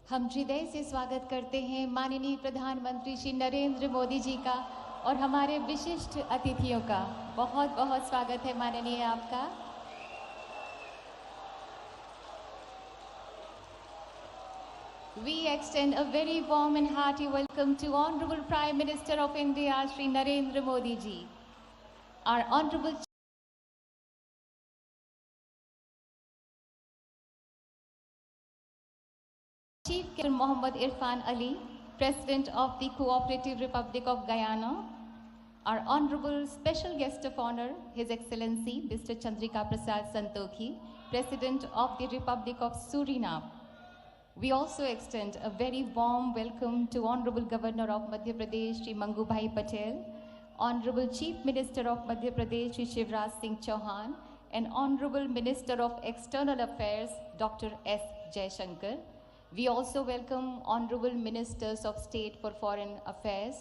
हम हृदय से स्वागत करते हैं माननीय प्रधानमंत्री श्री नरेंद्र मोदी जी का और हमारे विशिष्ट अतिथियों का। बहुत बहुत स्वागत है माननीय आपका। We extend a very warm and hearty welcome to Honorable Prime Minister of India, Shri Narendra Modi ji. Our Honorable Chief Captain Mohammad Irfan Ali, President of the Cooperative Republic of Guyana. Our Honorable Special Guest of Honor, His Excellency Mr. Chandrika Prasad Santokhi, President of the Republic of Suriname. We also extend a very warm welcome to Honorable Governor of Madhya Pradesh, Shri Mangubhai Patel, Honorable Chief Minister of Madhya Pradesh, Shri Shivraj Singh Chauhan, and Honorable Minister of External Affairs, Dr. S. Jaishankar. We also welcome Honorable Ministers of State for Foreign Affairs,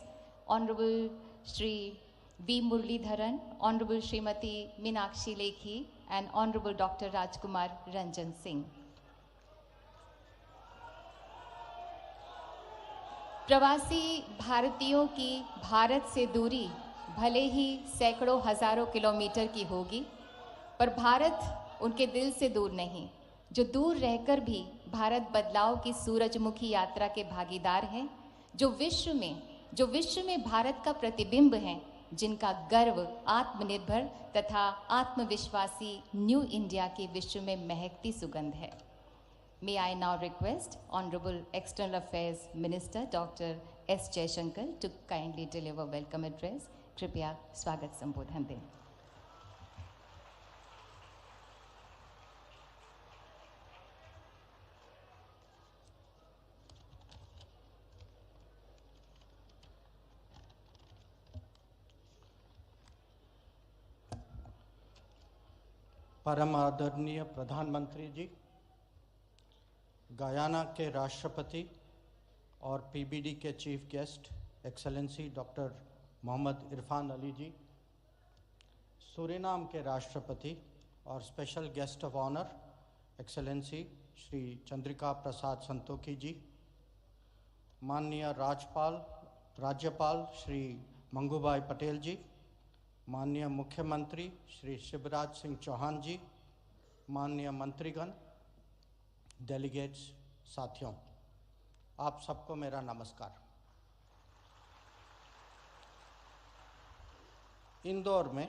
Honorable Shri V. Muralidharan, Honorable Srimati Meenakshi Lekhi, and Honorable Dr. Rajkumar Ranjan Singh. प्रवासी भारतीयों की भारत से दूरी भले ही सैकड़ों हजारों kilometre की होगी, पर भारत उनके दिल से दूर नहीं, जो दूर रहकर भी भारत बदलाव की सूरजमुखी यात्रा के भागीदार हैं, जो विश्व में भारत का प्रतिबिंब हैं, जिनका गर्व आत्मनिर्भर तथा आत्मविश्वासी न्यू इंडिया की विश्व में महकती सुगंध है। May I now request Honorable External Affairs Minister Dr. S. Jaishankar to kindly deliver welcome address. कृपया स्वागत संबोधन दें। परम आदरणीय प्रधानमंत्री जी, गयाना के राष्ट्रपति और पीबीडी के chief guest excellency doctor Mohamed Irfaan Ali ji, Suriname के राष्ट्रपति और special guest of honour excellency Shri Chandrika Prasad Santokhi ji, माननीय राज्यपाल श्री मंगूभाई पटेल जी, माननीय मुख्यमंत्री श्री शिवराज सिंह चौहान जी, माननीय मंत्रीगण, डेलीगेट्स, साथियों, आप सबको मेरा नमस्कार। इंदौर में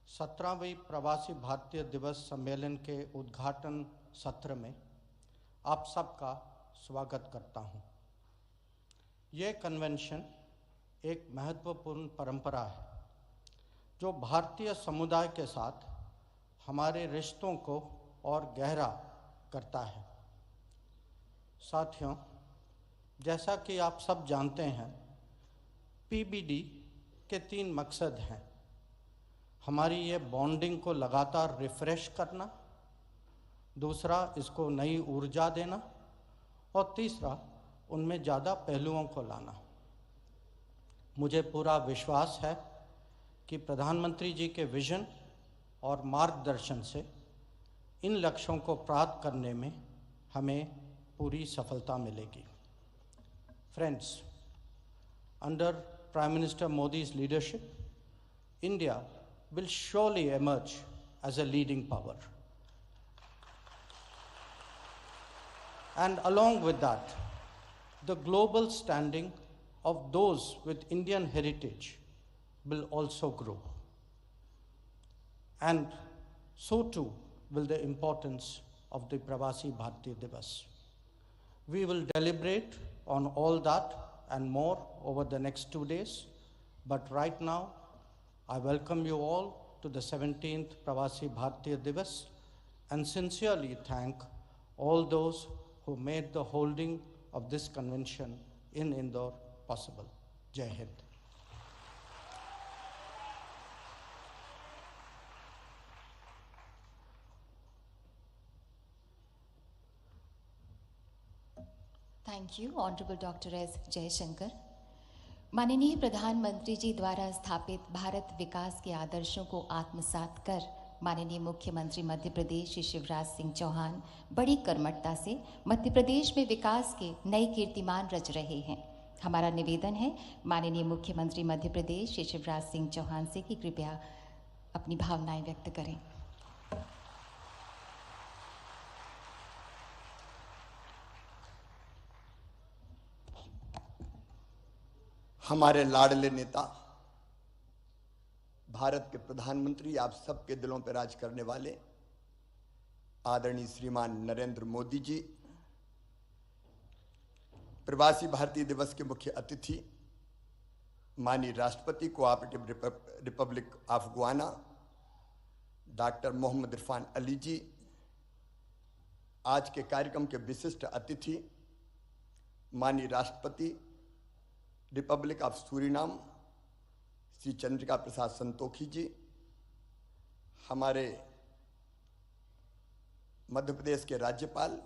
17वीं प्रवासी भारतीय दिवस सम्मेलन के उद्घाटन सत्र में आप सबका स्वागत करता हूं। ये कन्वेंशन एक महत्वपूर्ण परंपरा है जो भारतीय समुदाय के साथ हमारे रिश्तों को और गहरा करता है। साथियों, जैसा कि आप सब जानते हैं, पीबीडी के 3 मकसद हैं। हमारी ये बॉन्डिंग को लगातार रिफ्रेश करना, दूसरा इसको नई ऊर्जा देना, और तीसरा उनमें ज़्यादा पहलुओं को लाना। मुझे पूरा विश्वास है कि प्रधानमंत्री जी के विजन और मार्गदर्शन से इन लक्ष्यों को प्राप्त करने में हमें पूरी सफलता मिलेगी। Friends, under Prime Minister Modi's leadership, India will surely emerge as a leading power. And along with that, the global standing of those with Indian heritage will also grow. And so too will the importance of the pravasibhartiyadiwas. We will deliberate on all that and more over the next 2 days, but right now I welcome you all to the 17th pravasibhartiyadiwas and sincerely thank all those who made the holding of this convention in Indore possible. Jai Hind. Thank you honourable doctor S Jaishankar. माननीय प्रधानमंत्री जी द्वारा स्थापित भारत विकास के आदर्शों को आत्मसात कर माननीय मुख्यमंत्री मध्य प्रदेश श्री शिवराज सिंह चौहान बड़ी कर्मठता से मध्य प्रदेश में विकास के नए कीर्तिमान रच रहे हैं। हमारा निवेदन है माननीय मुख्यमंत्री मध्य प्रदेश श्री शिवराज सिंह चौहान से कि कृपया अपनी भावनाएं व्यक्त करें। हमारे लाडले नेता, भारत के प्रधानमंत्री, आप सबके दिलों पर राज करने वाले आदरणीय श्रीमान नरेंद्र मोदी जी, प्रवासी भारतीय दिवस के मुख्य अतिथि माननीय राष्ट्रपति cooperative republic of Guyana doctor Mohamed Irfaan Ali ji, आज के कार्यक्रम के विशिष्ट अतिथि माननीय राष्ट्रपति republic of Suriname Shri Chandrika Prasad Santokhi ji, हमारे मध्य प्रदेश के राज्यपाल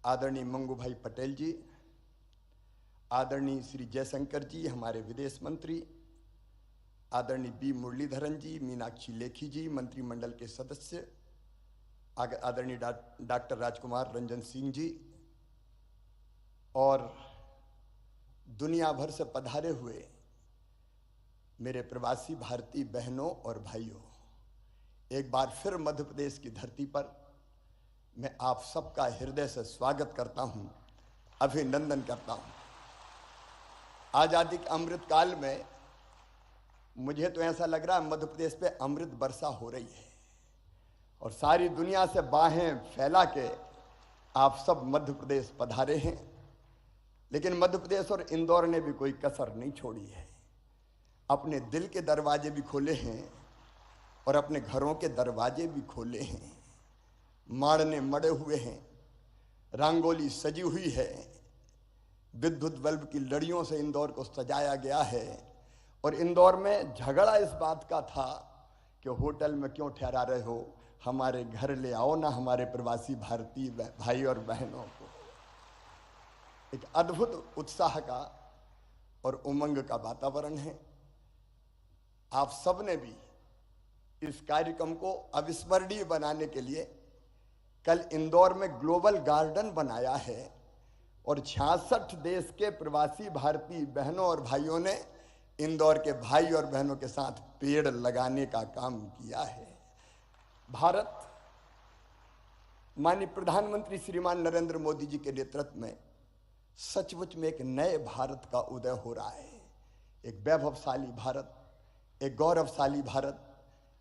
आदरणीय मंगू भाई पटेल जी, आदरणीय श्री जयशंकर जी, हमारे विदेश मंत्री आदरणीय बी मुरलीधरन जी, मीनाक्षी लेखी जी, मंत्रिमंडल के सदस्य आदरणीय डॉक्टर राजकुमार रंजन सिंह जी, और दुनिया भर से पधारे हुए मेरे प्रवासी भारतीय बहनों और भाइयों, एक बार फिर मध्य प्रदेश की धरती पर मैं आप सबका हृदय से स्वागत करता हूं, अभिनंदन करता हूं। आजादी के अमृत काल में मुझे तो ऐसा लग रहा है मध्य प्रदेश पे अमृत वर्षा हो रही है और सारी दुनिया से बाहें फैला के आप सब मध्य प्रदेश पधारे हैं। लेकिन मध्य प्रदेश और इंदौर ने भी कोई कसर नहीं छोड़ी है, अपने दिल के दरवाजे भी खोले हैं और अपने घरों के दरवाजे भी खोले हैं। माड़ने मड़े हुए हैं, रंगोली सजी हुई है, विद्युत बल्ब की लड़ियों से इंदौर को सजाया गया है। और इंदौर में झगड़ा इस बात का था कि होटल में क्यों ठहरा रहे हो, हमारे घर ले आओ ना हमारे प्रवासी भारतीय भाई और बहनों को। एक अद्भुत उत्साह का और उमंग का वातावरण है। आप सब ने भी इस कार्यक्रम को अविस्मरणीय बनाने के लिए कल इंदौर में ग्लोबल गार्डन बनाया है और 66 देश के प्रवासी भारतीय बहनों और भाइयों ने इंदौर के भाई और बहनों के साथ पेड़ लगाने का काम किया है। भारत माननीय प्रधानमंत्री श्रीमान नरेंद्र मोदी जी के नेतृत्व में सचमुच में एक नए भारत का उदय हो रहा है। एक वैभवशाली भारत, एक गौरवशाली भारत,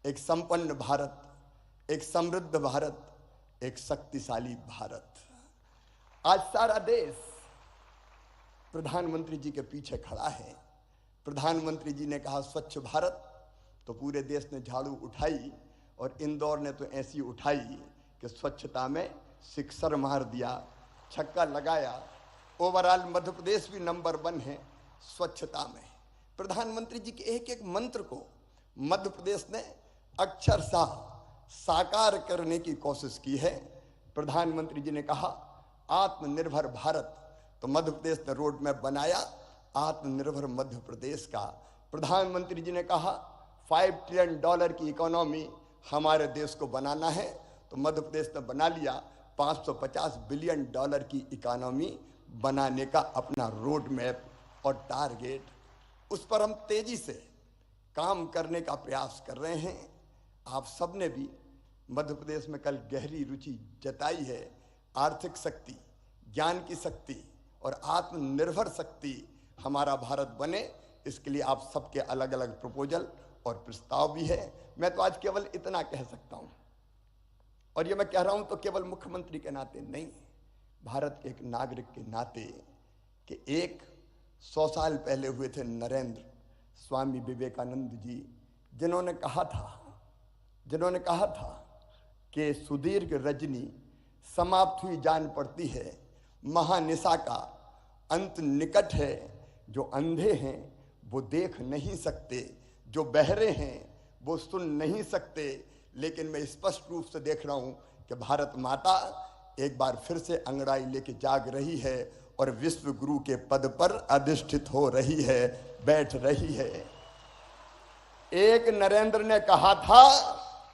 एक संपन्न भारत, एक समृद्ध भारत, एक शक्तिशाली भारत। आज सारा देश प्रधानमंत्री जी के पीछे खड़ा है। प्रधानमंत्री जी ने कहा स्वच्छ भारत, तो पूरे देश ने झाड़ू उठाई और इंदौर ने तो ऐसी उठाई कि स्वच्छता में सिक्सर मार दिया, छक्का लगाया। ओवरऑल मध्य प्रदेश भी नंबर 1 है स्वच्छता में। प्रधानमंत्री जी के एक एक मंत्र को मध्य प्रदेश ने अक्षरशः साकार करने की कोशिश की है। प्रधानमंत्री जी ने कहा आत्मनिर्भर भारत, तो मध्य प्रदेश ने रोड मैप बनाया आत्मनिर्भर मध्य प्रदेश का। प्रधानमंत्री जी ने कहा $5 ट्रिलियन की इकोनॉमी हमारे देश को बनाना है, तो मध्य प्रदेश ने बना लिया $550 बिलियन की इकोनॉमी बनाने का अपना रोड मैप और टारगेट। उस पर हम तेजी से काम करने का प्रयास कर रहे हैं। आप सब ने भी मध्य प्रदेश में कल गहरी रुचि जताई है। आर्थिक शक्ति, ज्ञान की शक्ति और आत्मनिर्भर शक्ति हमारा भारत बने, इसके लिए आप सबके अलग अलग प्रपोजल और प्रस्ताव भी है। मैं तो आज केवल इतना कह सकता हूं, और ये मैं कह रहा हूं तो केवल मुख्यमंत्री के नाते नहीं, भारत के एक नागरिक के नाते, कि 100 साल पहले हुए थे नरेंद्र स्वामी विवेकानंद जी, जिन्होंने कहा था कि सुदीर्घ रजनी समाप्त हुई जान पड़ती है, महानिशा का अंत निकट है। जो अंधे हैं वो देख नहीं सकते, जो बहरे हैं वो सुन नहीं सकते, लेकिन मैं स्पष्ट रूप से देख रहा हूं कि भारत माता एक बार फिर से अंगड़ाई लेके जाग रही है और विश्व गुरु के पद पर अधिष्ठित हो रही है, बैठ रही है। एक नरेंद्र ने कहा था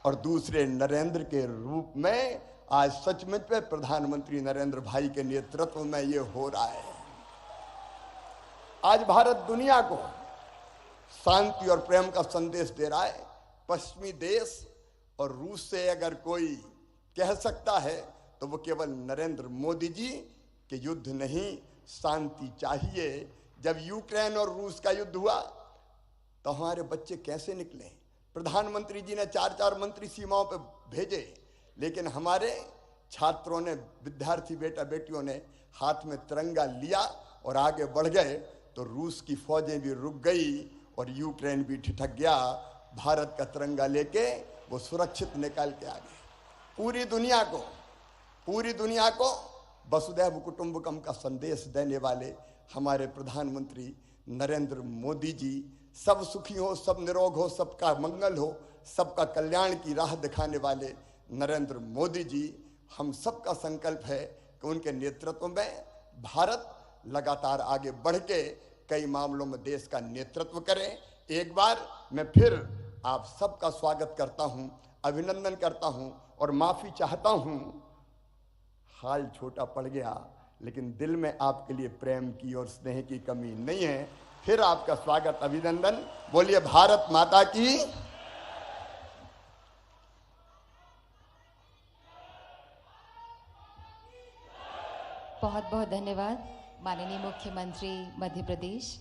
और दूसरे नरेंद्र के रूप में आज सचमुच में प्रधानमंत्री नरेंद्र भाई के नेतृत्व में ये हो रहा है। आज भारत दुनिया को शांति और प्रेम का संदेश दे रहा है। पश्चिमी देश और रूस से अगर कोई कह सकता है तो वो केवल नरेंद्र मोदी जी के युद्ध नहीं, शांति चाहिए। जब यूक्रेन और रूस का युद्ध हुआ तो हमारे बच्चे कैसे निकले? प्रधानमंत्री जी ने 4-4 मंत्री सीमाओं पर भेजे, लेकिन हमारे छात्रों ने, विद्यार्थी बेटा बेटियों ने हाथ में तिरंगा लिया और आगे बढ़ गए, तो रूस की फौजें भी रुक गई और यूक्रेन भी ठिठक गया। भारत का तिरंगा लेके वो सुरक्षित निकल के आ गए। पूरी दुनिया को वसुधैव कुटुंबकम का संदेश देने वाले हमारे प्रधानमंत्री नरेंद्र मोदी जी, सब सुखी हो, सब निरोग हो, सबका मंगल हो, सबका कल्याण की राह दिखाने वाले नरेंद्र मोदी जी, हम सबका संकल्प है कि उनके नेतृत्व में भारत लगातार आगे बढ़ के कई मामलों में देश का नेतृत्व करे। एक बार मैं फिर आप सबका स्वागत करता हूं, अभिनंदन करता हूं और माफी चाहता हूं। हाल छोटा पड़ गया, लेकिन दिल में आपके लिए प्रेम की और स्नेह की कमी नहीं है। फिर आपका स्वागत, अभिनंदन। बोलिए भारत माता की। बहुत बहुत धन्यवाद माननीय मुख्यमंत्री Madhya Pradesh.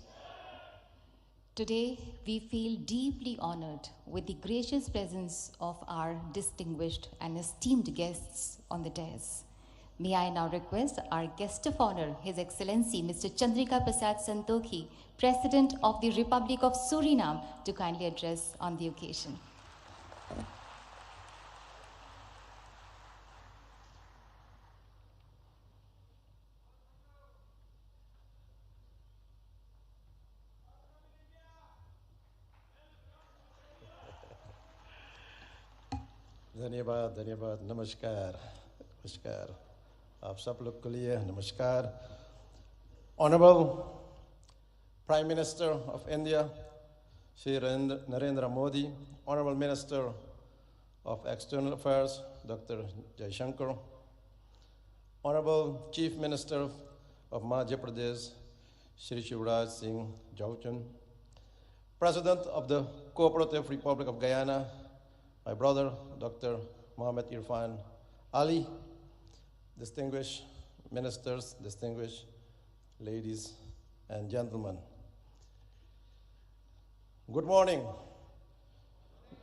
Today we feel deeply honored with the gracious presence of our distinguished and esteemed guests on the dais. May I now request our guest of honor, His Excellency Mr. Chandrika Prasad Santokhi, President of the Republic of Suriname, to kindly address on the occasion. धन्यवाद, धन्यवाद, नमस्कार, नमस्कार आप सब लोग के लिए नमस्कार। Honorable Prime Minister of India, Shri Narendra Modi, Honorable Minister of External Affairs, Dr. Jaishankar, Honorable Chief Minister of Madhya Pradesh, Shri Shivraj Singh Chauhan, President of the Cooperative Republic of Guyana, my brother, Dr. Mohammed Irfan Ali, distinguished ministers, distinguished ladies and gentlemen. Good morning.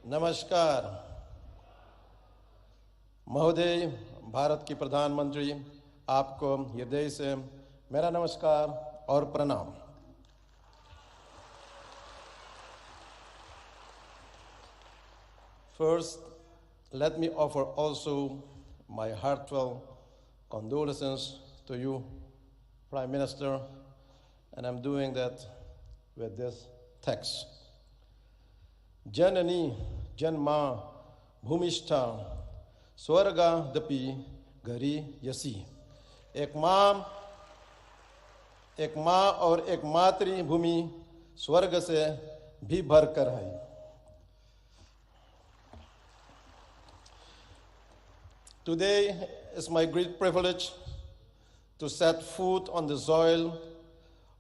नमस्कार। महोदय, भारत की प्रधानमंत्री, आपको हृदय से मेरा नमस्कार और प्रणाम। First, let me offer also my heartfelt condolences to you, Prime Minister, and I'm doing that with this text. Janani Janma Bhumishta Swarga Dapi Gari Yasi. एक माँ और एक मातृभूमि स्वर्ग से भी भरकर है। Today is my great privilege to set foot on the soil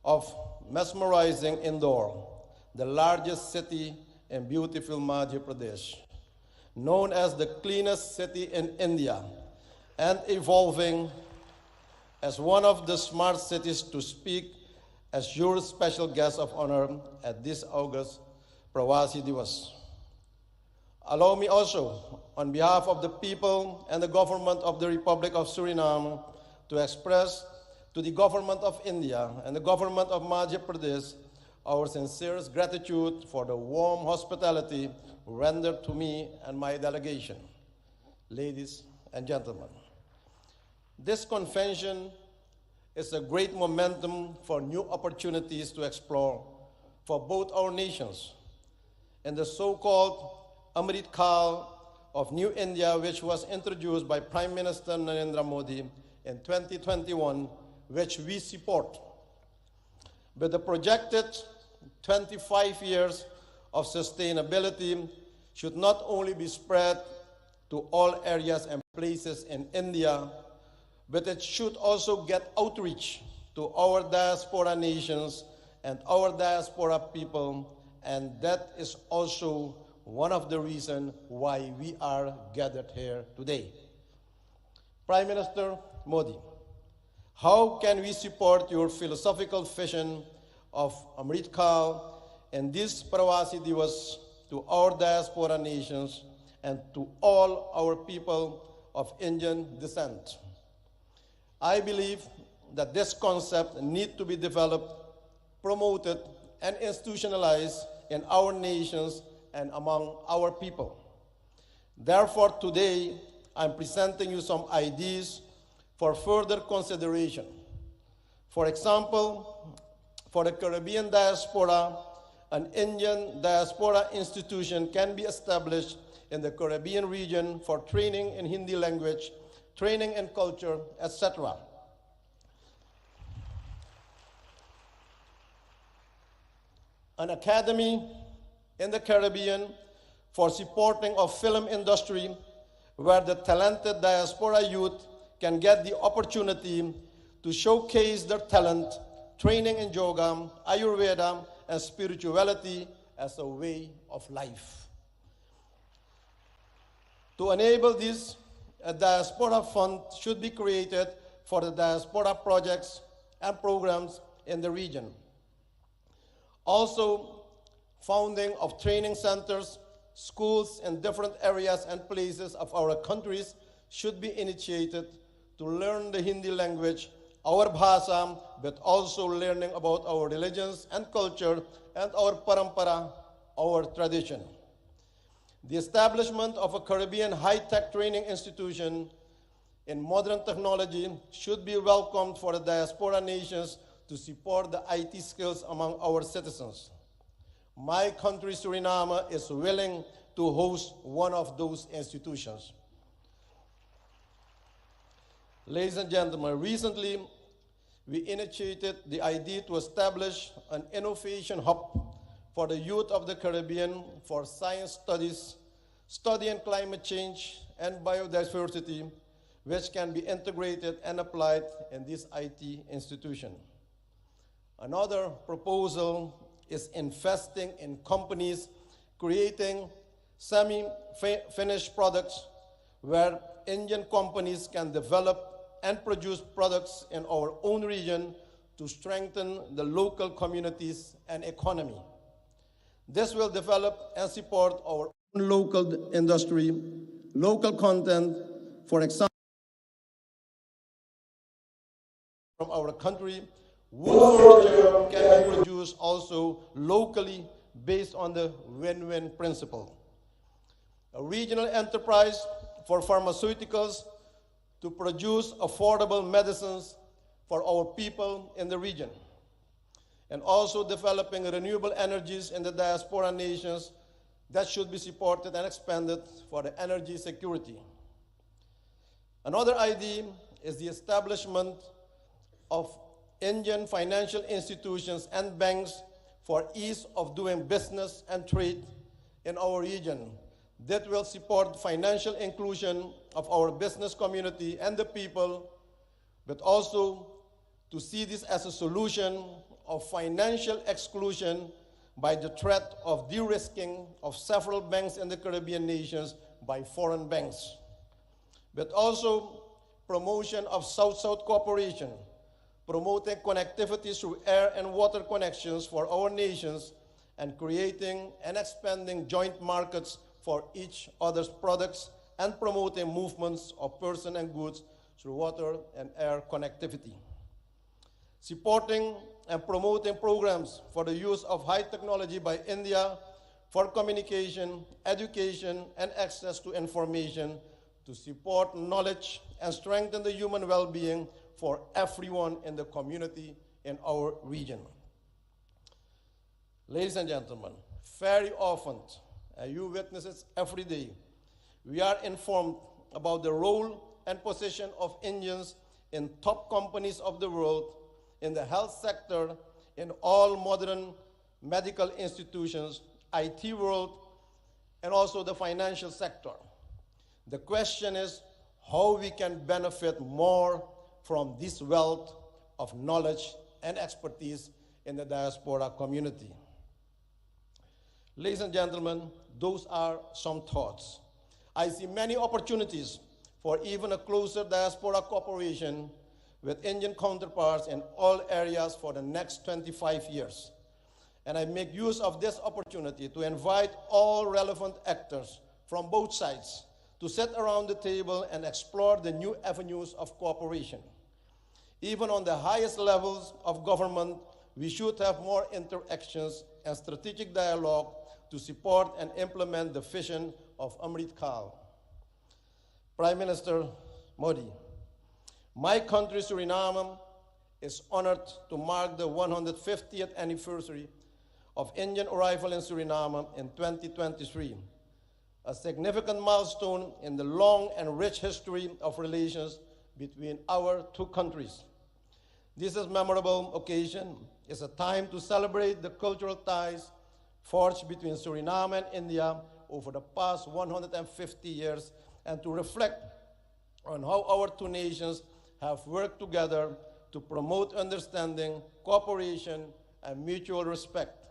of mesmerizing Indore, the largest city in beautiful Madhya Pradesh, known as the cleanest city in India and evolving as one of the smart cities to speak as your special guest of honor at this August Pravasibhartiyadiwas. Allow me also, on behalf of the people and the government of the Republic of Suriname, to express to the government of India and the government of Madhya Pradesh our sincerest gratitude for the warm hospitality rendered to me and my delegation. Ladies and gentlemen, this convention is a great momentum for new opportunities to explore for both our nations. In the so-called Amrit Kal of New India, which was introduced by Prime Minister Narendra Modi in 2021, which we support. With the projected 25 years of sustainability should not only be spread to all areas and places in India, but it should also get outreach to our diaspora nations and our diaspora people, and that is also one of the reasons why we are gathered here today. Prime Minister Modi, how can we support your philosophical vision of Amrit Kal and this pravasibhartiyadiwas to our diaspora nations and to all our people of Indian descent? I believe that this concept needs to be developed, promoted, and institutionalized in our nations and among our people. Therefore, today, I'm presenting you some ideas for further consideration. For example, for the Caribbean diaspora, an Indian diaspora institution can be established in the Caribbean region for training in Hindi language, training in culture, etc. An academy in the Caribbean for supporting of film industry where the talented diaspora youth can get the opportunity to showcase their talent, training in yoga, Ayurveda, and spirituality as a way of life. To enable this, a diaspora fund should be created for the diaspora projects and programs in the region. Also, founding of training centers, schools in different areas and places of our countries should be initiated to learn the Hindi language, our bhasha, but also learning about our religions and culture and our parampara, our tradition. The establishment of a Caribbean high-tech training institution in modern technology should be welcomed for the diaspora nations to support the IT skills among our citizens. My country, Suriname, is willing to host one of those institutions. Ladies and gentlemen, recently we initiated the idea to establish an innovation hub for the youth of the Caribbean for science studies, studying climate change and biodiversity, which can be integrated and applied in this IT institution. Another proposal is investing in companies creating semi-finished products where Indian companies can develop and produce products in our own region to strengthen the local communities and economy. This will develop and support our own local industry, local content, for example, from our country. Wood furniture can be produced also locally based on the win-win principle. A regional enterprise for pharmaceuticals to produce affordable medicines for our people in the region. And also developing renewable energies in the diaspora nations that should be supported and expanded for the energy security. Another idea is the establishment of Indian financial institutions and banks for ease of doing business and trade in our region that will support financial inclusion of our business community and the people, but also to see this as a solution of financial exclusion by the threat of de-risking of several banks in the Caribbean nations by foreign banks, but also promotion of South-South cooperation, promoting connectivity through air and water connections for our nations, and creating and expanding joint markets for each other's products, and promoting movements of persons and goods through water and air connectivity. Supporting and promoting programs for the use of high technology by India for communication, education, and access to information to support knowledge and strengthen the human well-being for everyone in the community in our region. Ladies and gentlemen, very often, and you witness it every day, we are informed about the role and position of Indians in top companies of the world, in the health sector, in all modern medical institutions, IT world, and also the financial sector. The question is how we can benefit more from this wealth of knowledge and expertise in the diaspora community. Ladies and gentlemen, those are some thoughts. I see many opportunities for even a closer diaspora cooperation with Indian counterparts in all areas for the next 25 years. And I make use of this opportunity to invite all relevant actors from both sides to sit around the table and explore the new avenues of cooperation. Even on the highest levels of government, we should have more interactions and strategic dialogue to support and implement the vision of Amrit Kaal. Prime Minister Modi, my country, Suriname, is honored to mark the 150th anniversary of Indian arrival in Suriname in 2023, a significant milestone in the long and rich history of relations between our two countries. This is a memorable occasion. It's a time to celebrate the cultural ties forged between Suriname and India over the past 150 years and to reflect on how our two nations have worked together to promote understanding, cooperation, and mutual respect.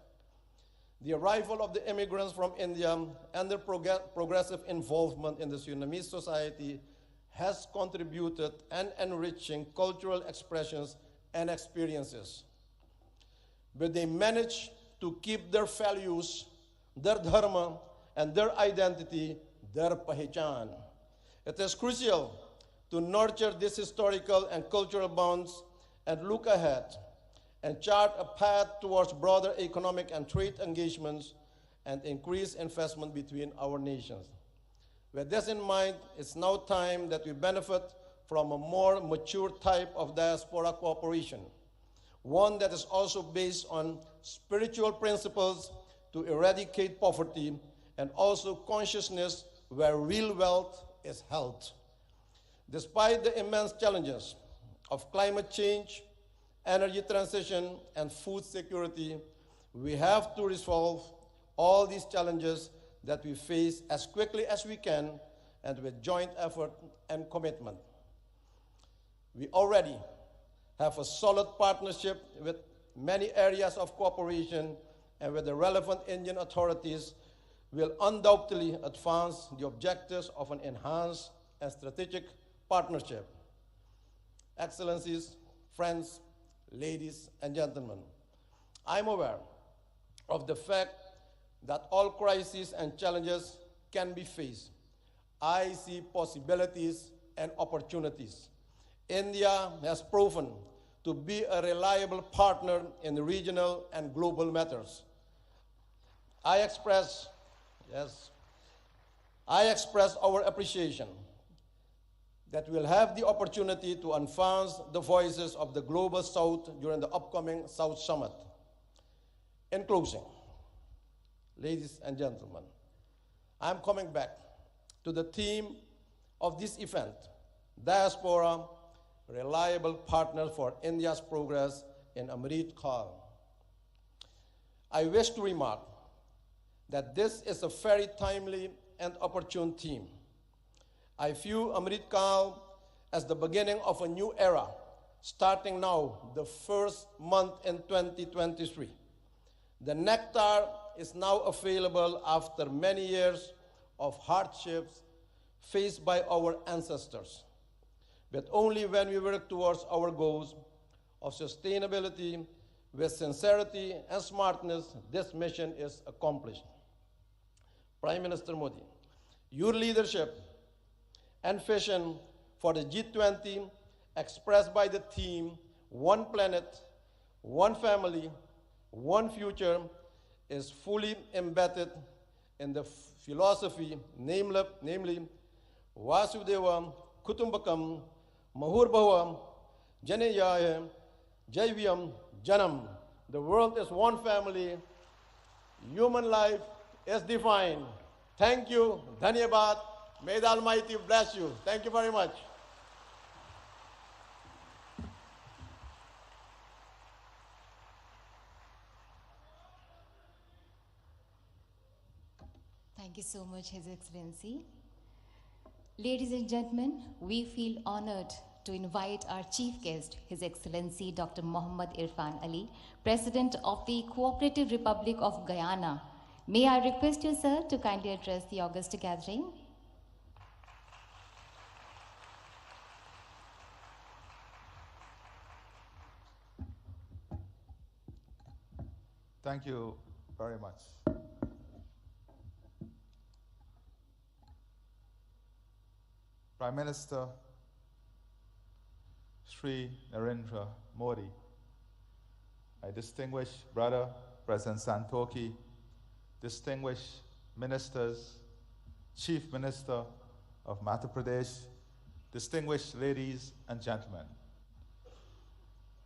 The arrival of the immigrants from India and their progressive involvement in the Surinamese society has contributed and enriching cultural expressions and experiences. But they managed to keep their values, their dharma, and their identity, their pahichan. It is crucial to nurture these historical and cultural bonds and look ahead and chart a path towards broader economic and trade engagements and increased investment between our nations. With this in mind, it's now time that we benefit from a more mature type of diaspora cooperation, one that is also based on spiritual principles to eradicate poverty and also consciousness where real wealth is held. Despite the immense challenges of climate change, energy transition, and food security, we have to resolve all these challenges that we face as quickly as we can and with joint effort and commitment. We already have a solid partnership with many areas of cooperation, and with the relevant Indian authorities will undoubtedly advance the objectives of an enhanced and strategic partnership. Excellencies, friends, ladies and gentlemen, I'm aware of the fact that all crises and challenges can be faced. I see possibilities and opportunities. India has proven to be a reliable partner in regional and global matters. I express our appreciation that we'll have the opportunity to advance the voices of the Global South during the upcoming South Summit. In closing, ladies and gentlemen, I'm coming back to the theme of this event, Diaspora, Reliable Partner for India's Progress in Amrit Kaal. I wish to remark that this is a very timely and opportune theme. I view Amrit Kaal as the beginning of a new era, starting now, the first month in 2023. The nectar is now available after many years of hardships faced by our ancestors. But only when we work towards our goals of sustainability with sincerity and smartness, this mission is accomplished. Prime Minister Modi, your leadership and vision for the G20 expressed by the theme, One Planet, One Family, One Future, is fully embedded in the philosophy, namely Vasudeva Kutumbakam Mahurbhava Janeyaya Jaivyam Janam. The world is one family. Human life is divine. Thank you. Dhanyabad. May the Almighty bless you. Thank you very much. Thank you so much, His Excellency. Ladies and gentlemen, we feel honored to invite our chief guest, His Excellency Dr. Mohammad Irfan Ali, President of the Cooperative Republic of Guyana. May I request you, sir, to kindly address the august gathering? Thank you very much. Prime Minister Sri Narendra Modi, my distinguished brother, President Santoki, distinguished ministers, Chief Minister of Madhya Pradesh, distinguished ladies and gentlemen.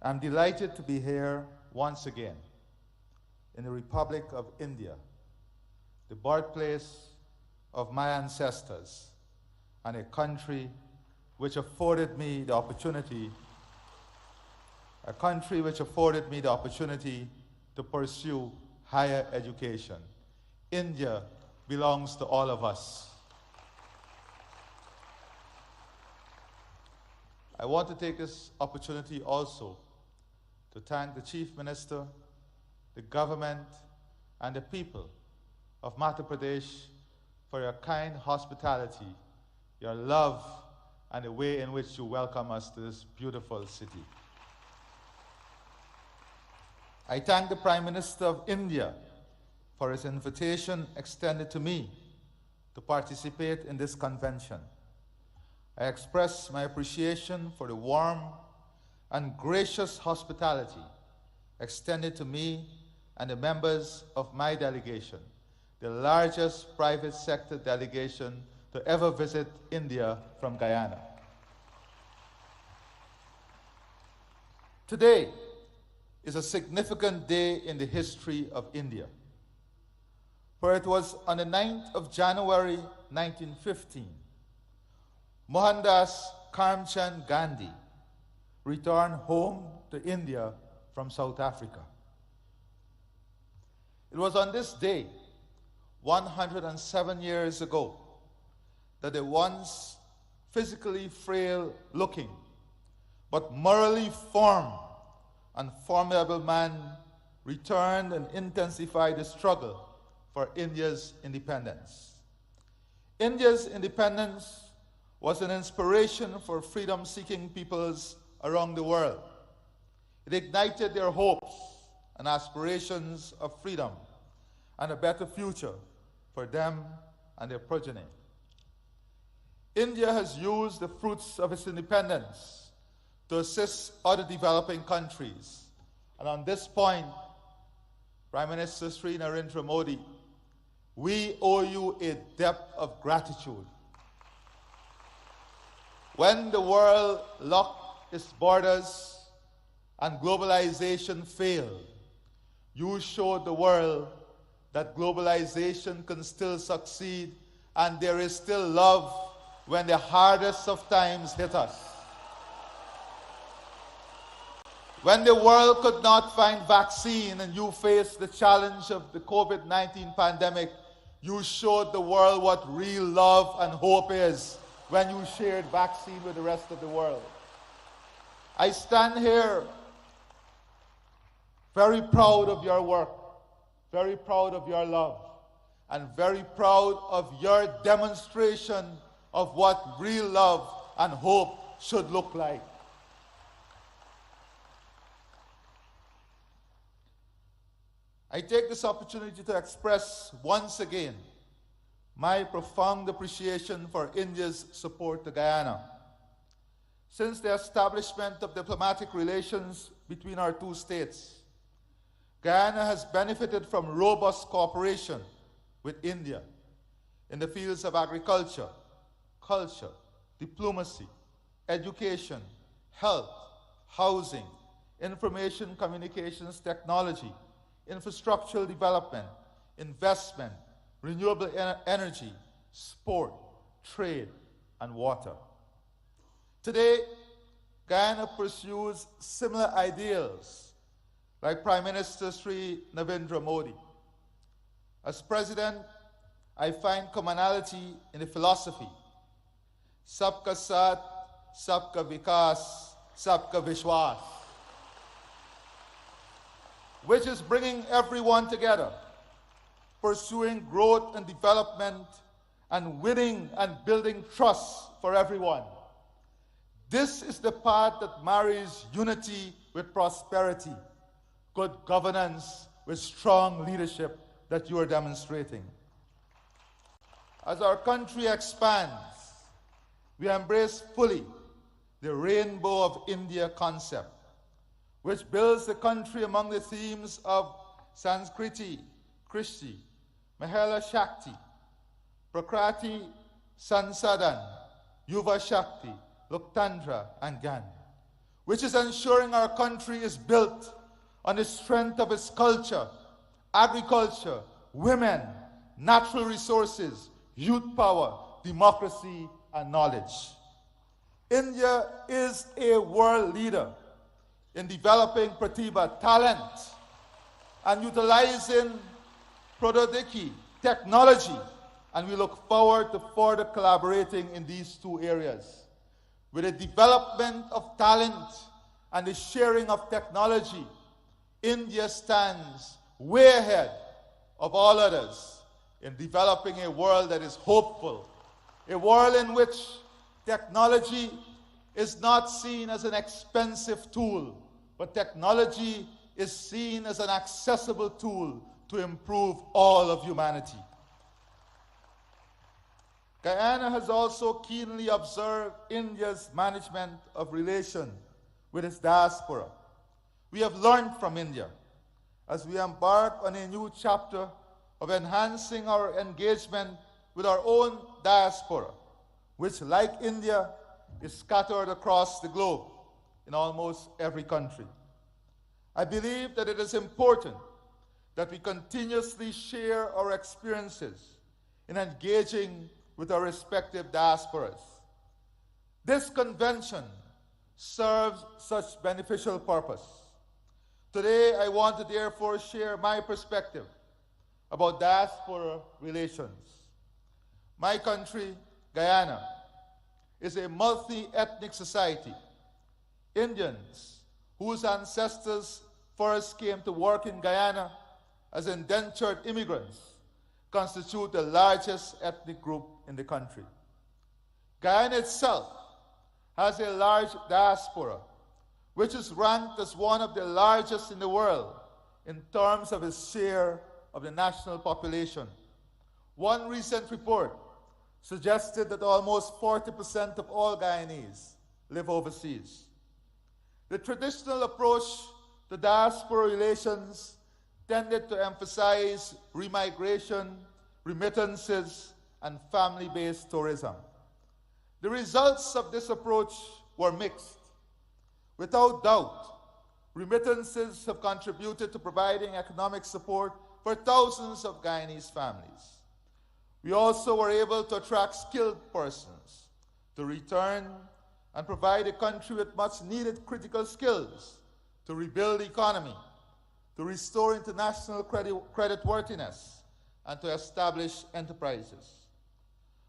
I'm delighted to be here once again in the Republic of India, the birthplace of my ancestors, and a country which afforded me the opportunity to pursue higher education. India belongs to all of us. I want to take this opportunity also to thank the Chief Minister, the government, and the people of Madhya Pradesh for your kind hospitality, your love, and the way in which you welcome us to this beautiful city. I thank the Prime Minister of India for his invitation extended to me to participate in this convention. I express my appreciation for the warm and gracious hospitality extended to me and the members of my delegation, the largest private sector delegation to ever visit India from Guyana. Today is a significant day in the history of India, for it was on the 9th of January 1915, Mohandas Karamchand Gandhi returned home to India from South Africa. It was on this day, 107 years ago, that the once physically frail-looking but morally firm and formidable man returned and intensified the struggle for India's independence. India's independence was an inspiration for freedom-seeking peoples around the world. It ignited their hopes and aspirations of freedom and a better future for them and their progeny. India has used the fruits of its independence to assist other developing countries. And on this point, Prime Minister Sri Narendra Modi, we owe you a debt of gratitude. When the world locked its borders and globalization failed, you showed the world that globalization can still succeed and there is still love when the hardest of times hit us. When the world could not find vaccine and you faced the challenge of the COVID-19 pandemic, you showed the world what real love and hope is when you shared vaccine with the rest of the world. I stand here very proud of your work, very proud of your love, and very proud of your demonstration of what real love and hope should look like. I take this opportunity to express once again my profound appreciation for India's support to Guyana. Since the establishment of diplomatic relations between our two states, Guyana has benefited from robust cooperation with India in the fields of agriculture, culture, diplomacy, education, health, housing, information communications technology, infrastructural development, investment, renewable energy, sport, trade, and water. Today, Guyana pursues similar ideals like Prime Minister Sri Narendra Modi. As President, I find commonality in the philosophy Sabka Saath, Sabka Vikas, Sabka Vishwas, which is bringing everyone together, pursuing growth and development, and winning and building trust for everyone. This is the path that marries unity with prosperity, good governance with strong leadership that you are demonstrating. As our country expands, we embrace fully the Rainbow of India concept, which builds the country among the themes of Sanskriti, Krishti, Mahela Shakti, Prakrati Sansadan, Yuva Shakti, Loktandra, and Gyan, which is ensuring our country is built on the strength of its culture, agriculture, women, natural resources, youth power, democracy, and knowledge. India is a world leader in developing pratibha, talent, and utilizing prododiki, technology, and we look forward to further collaborating in these two areas. With the development of talent and the sharing of technology, India stands way ahead of all others in developing a world that is hopeful, a world in which technology is not seen as an expensive tool, but technology is seen as an accessible tool to improve all of humanity. Guyana has also keenly observed India's management of relations with its diaspora. We have learned from India as we embark on a new chapter of enhancing our engagement with our own diaspora, which, like India, is scattered across the globe in almost every country. I believe that it is important that we continuously share our experiences in engaging with our respective diasporas. This convention serves such beneficial purpose. Today, I want to therefore share my perspective about diaspora relations. My country, Guyana, is a multi-ethnic society. Indians, whose ancestors first came to work in Guyana as indentured immigrants, constitute the largest ethnic group in the country. Guyana itself has a large diaspora, which is ranked as one of the largest in the world in terms of its share of the national population. One recent report suggested that almost 40% of all Guyanese live overseas. The traditional approach to diaspora relations tended to emphasize remigration, remittances, and family-based tourism. The results of this approach were mixed. Without doubt, remittances have contributed to providing economic support for thousands of Guyanese families. We also were able to attract skilled persons to return and provide the country with much needed critical skills to rebuild the economy, to restore international creditworthiness, and to establish enterprises.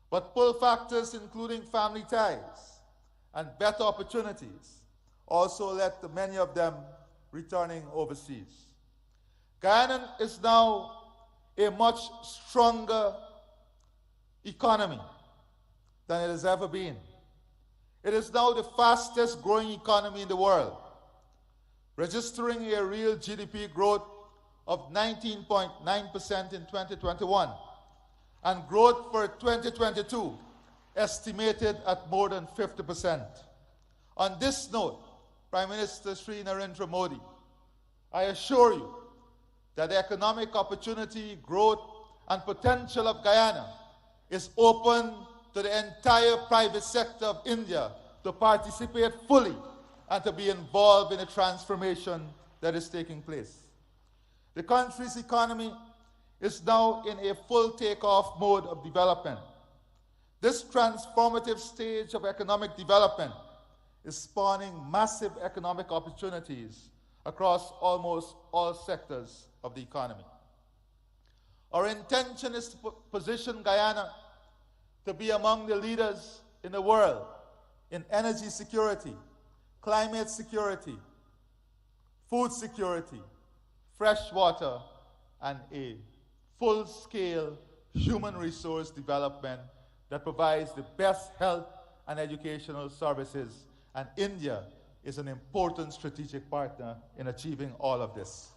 But pull factors including family ties and better opportunities also led to many of them returning overseas. Guyana is now a much stronger economy than it has ever been. It is now the fastest growing economy in the world, registering a real GDP growth of 19.9% in 2021, and growth for 2022 estimated at more than 50%. On this note, Prime Minister Sri Narendra Modi, I assure you that the economic opportunity, growth, and potential of Guyana is open to the entire private sector of India to participate fully and to be involved in the transformation that is taking place. The country's economy is now in a full takeoff mode of development. This transformative stage of economic development is spawning massive economic opportunities across almost all sectors of the economy. Our intention is to position Guyana to be among the leaders in in the world in energy security, climate security, food security, fresh water, and a full-scale human resource development that provides the best health and educational services, and India is an important strategic partner in achieving all of this.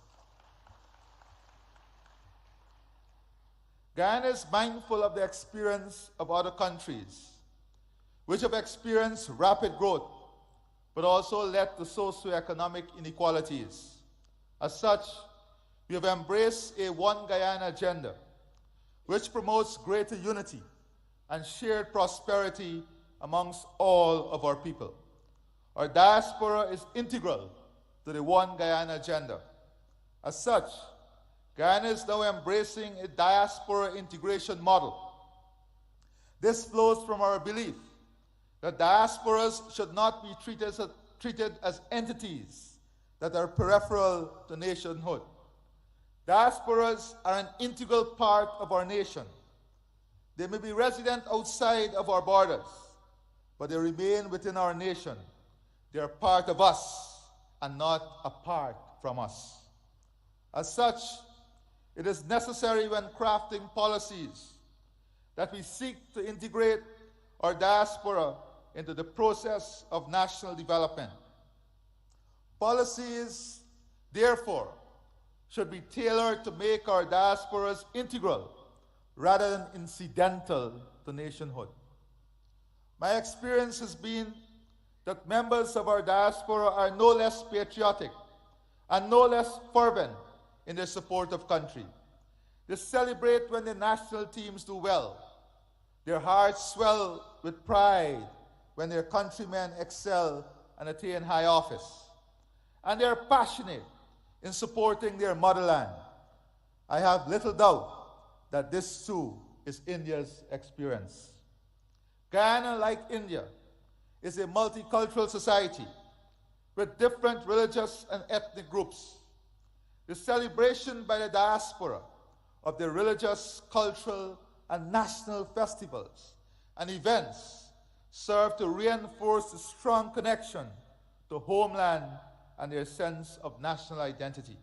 Guyana is mindful of the experience of other countries, which have experienced rapid growth, but also led to socioeconomic inequalities. As such, we have embraced a One Guyana agenda, which promotes greater unity and shared prosperity amongst all of our people. Our diaspora is integral to the One Guyana agenda. As such, Guyana is now embracing a diaspora integration model. This flows from our belief that diasporas should not be treated as entities that are peripheral to nationhood. Diasporas are an integral part of our nation. They may be resident outside of our borders, but they remain within our nation. They are part of us and not apart from us. As such, it is necessary when crafting policies that we seek to integrate our diaspora into the process of national development. Policies, therefore, should be tailored to make our diasporas integral rather than incidental to nationhood. My experience has been that members of our diaspora are no less patriotic and no less fervent in their support of country. They celebrate when the national teams do well. Their hearts swell with pride when their countrymen excel and attain high office. And they are passionate in supporting their motherland. I have little doubt that this too is India's experience. Guyana, like India, is a multicultural society with different religious and ethnic groups. The celebration by the diaspora of the religious, cultural, and national festivals and events serve to reinforce the strong connection to homeland and their sense of national identity.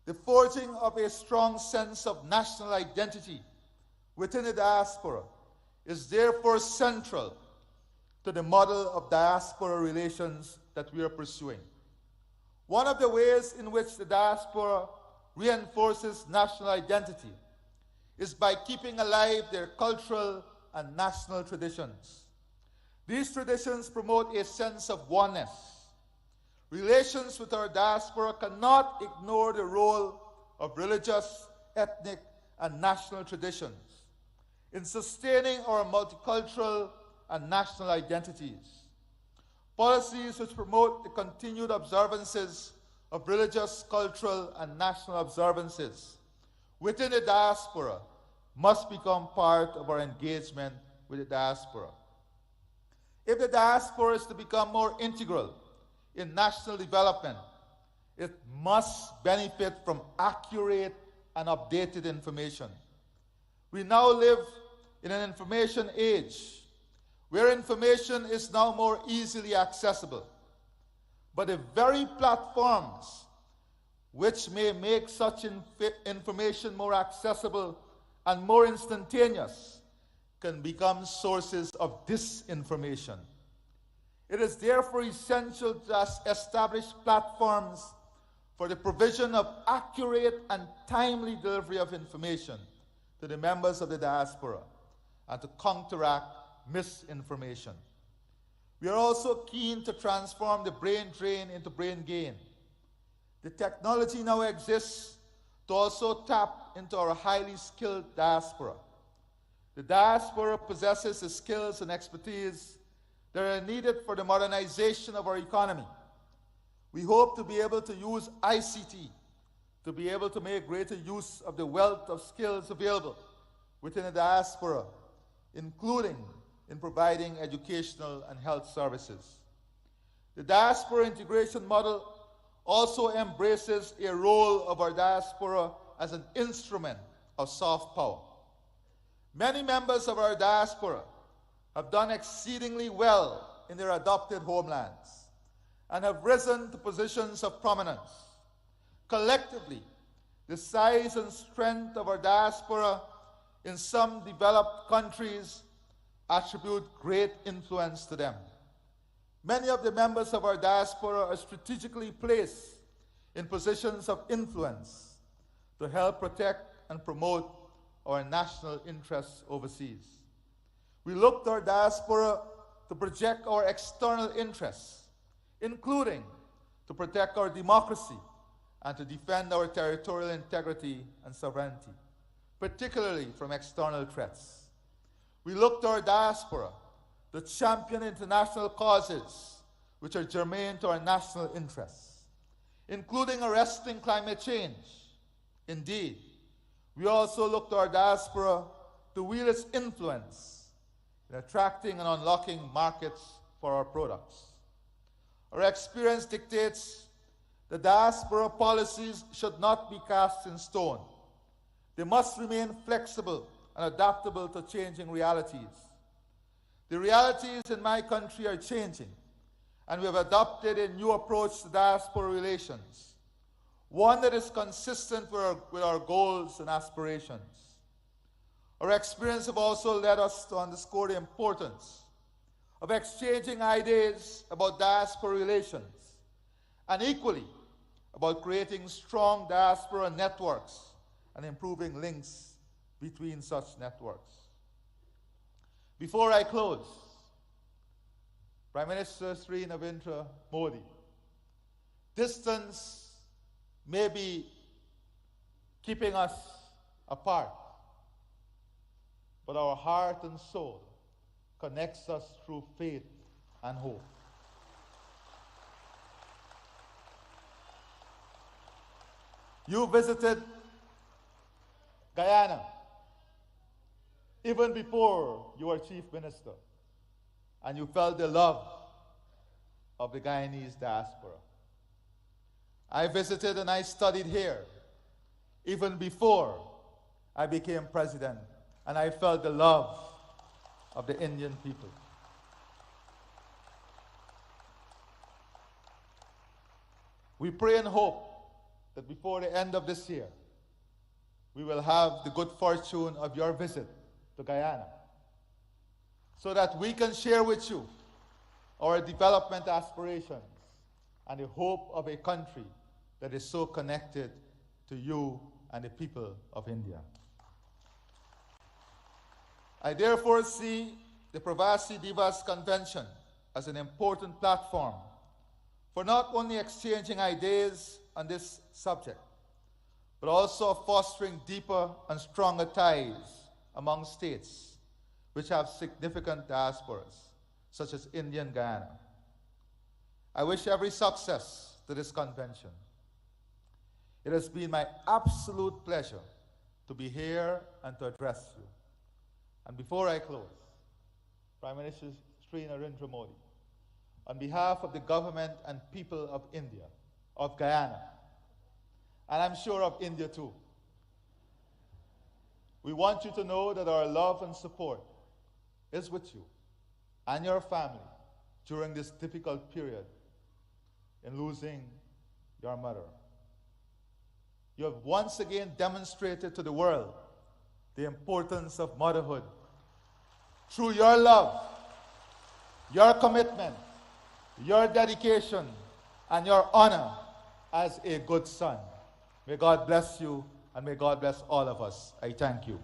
The forging of a strong sense of national identity within the diaspora is therefore central to the model of diaspora relations that we are pursuing. One of the ways in which the diaspora reinforces national identity is by keeping alive their cultural and national traditions. These traditions promote a sense of oneness. Relations with our diaspora cannot ignore the role of religious, ethnic, and national traditions in sustaining our multicultural and national identities. Policies which promote the continued observances of religious, cultural, and national observances within the diaspora must become part of our engagement with the diaspora. If the diaspora is to become more integral in national development, it must benefit from accurate and updated information. We now live in an information age where information is now more easily accessible. But the very platforms which may make such information more accessible and more instantaneous can become sources of disinformation. It is therefore essential to establish platforms for the provision of accurate and timely delivery of information to the members of the diaspora and to counteract misinformation. We are also keen to transform the brain drain into brain gain. The technology now exists to also tap into our highly skilled diaspora. The diaspora possesses the skills and expertise that are needed for the modernization of our economy. We hope to be able to use ICT to be able to make greater use of the wealth of skills available within the diaspora, including in providing educational and health services. The diaspora integration model also embraces a role of our diaspora as an instrument of soft power. Many members of our diaspora have done exceedingly well in their adopted homelands and have risen to positions of prominence. Collectively, the size and strength of our diaspora in some developed countries attribute great influence to them. Many of the members of our diaspora are strategically placed in positions of influence to help protect and promote our national interests overseas. We look to our diaspora to project our external interests, including to protect our democracy and to defend our territorial integrity and sovereignty, particularly from external threats. We look to our diaspora to champion international causes which are germane to our national interests, including arresting climate change. Indeed, we also look to our diaspora to wield its influence in attracting and unlocking markets for our products. Our experience dictates that diaspora policies should not be cast in stone. They must remain flexible and adaptable to changing realities. The realities in my country are changing, and we have adopted a new approach to diaspora relations, one that is consistent with our goals and aspirations. Our experience have also led us to underscore the importance of exchanging ideas about diaspora relations, and equally about creating strong diaspora networks and improving links between such networks. Before I close, Prime Minister Sri Narendra Modi, distance may be keeping us apart, but our heart and soul connects us through faith and hope. You visited Guyana even before you were Chief Minister, and you felt the love of the Guyanese diaspora. I visited and I studied here even before I became president, and I felt the love of the Indian people. We pray and hope that before the end of this year, we will have the good fortune of your visit to Guyana, so that we can share with you our development aspirations and the hope of a country that is so connected to you and the people of India. I therefore see the Pravasibhartiyadiwas Convention as an important platform for not only exchanging ideas on this subject, but also fostering deeper and stronger ties among states which have significant diasporas, such as Indian Guyana. I wish every success to this convention. It has been my absolute pleasure to be here and to address you. And before I close, Prime Minister Sri Narendra Modi, on behalf of the government and people of India, of Guyana, and I'm sure of India too, we want you to know that our love and support is with you and your family during this difficult period in losing your mother. You have once again demonstrated to the world the importance of motherhood through your love, your commitment, your dedication, and your honor as a good son. May God bless you, and may God bless all of us. I thank you.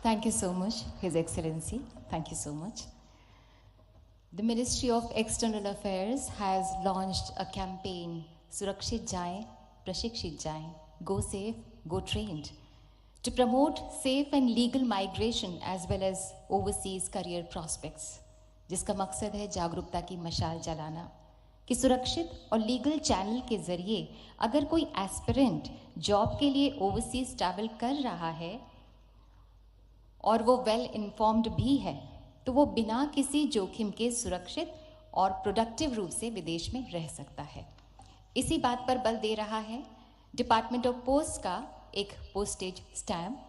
Thank you so much, His Excellency. Thank you so much. The Ministry of External Affairs has launched a campaign, Surakshit Jaye, Prashikshit Jaye, Go Safe, Go Trained, to promote safe and legal migration as well as overseas career prospects, जिसका मकसद है जागरूकता की मशाल जलाना कि सुरक्षित और लीगल चैनल के जरिए अगर कोई एस्पिरेंट जॉब के लिए ओवरसीज ट्रैवल कर रहा है और वो वेल इन्फॉर्म्ड भी है तो वो बिना किसी जोखिम के सुरक्षित और प्रोडक्टिव रूप से विदेश में रह सकता है। इसी बात पर बल दे रहा है डिपार्टमेंट ऑफ पोस्ट का एक postage stamp.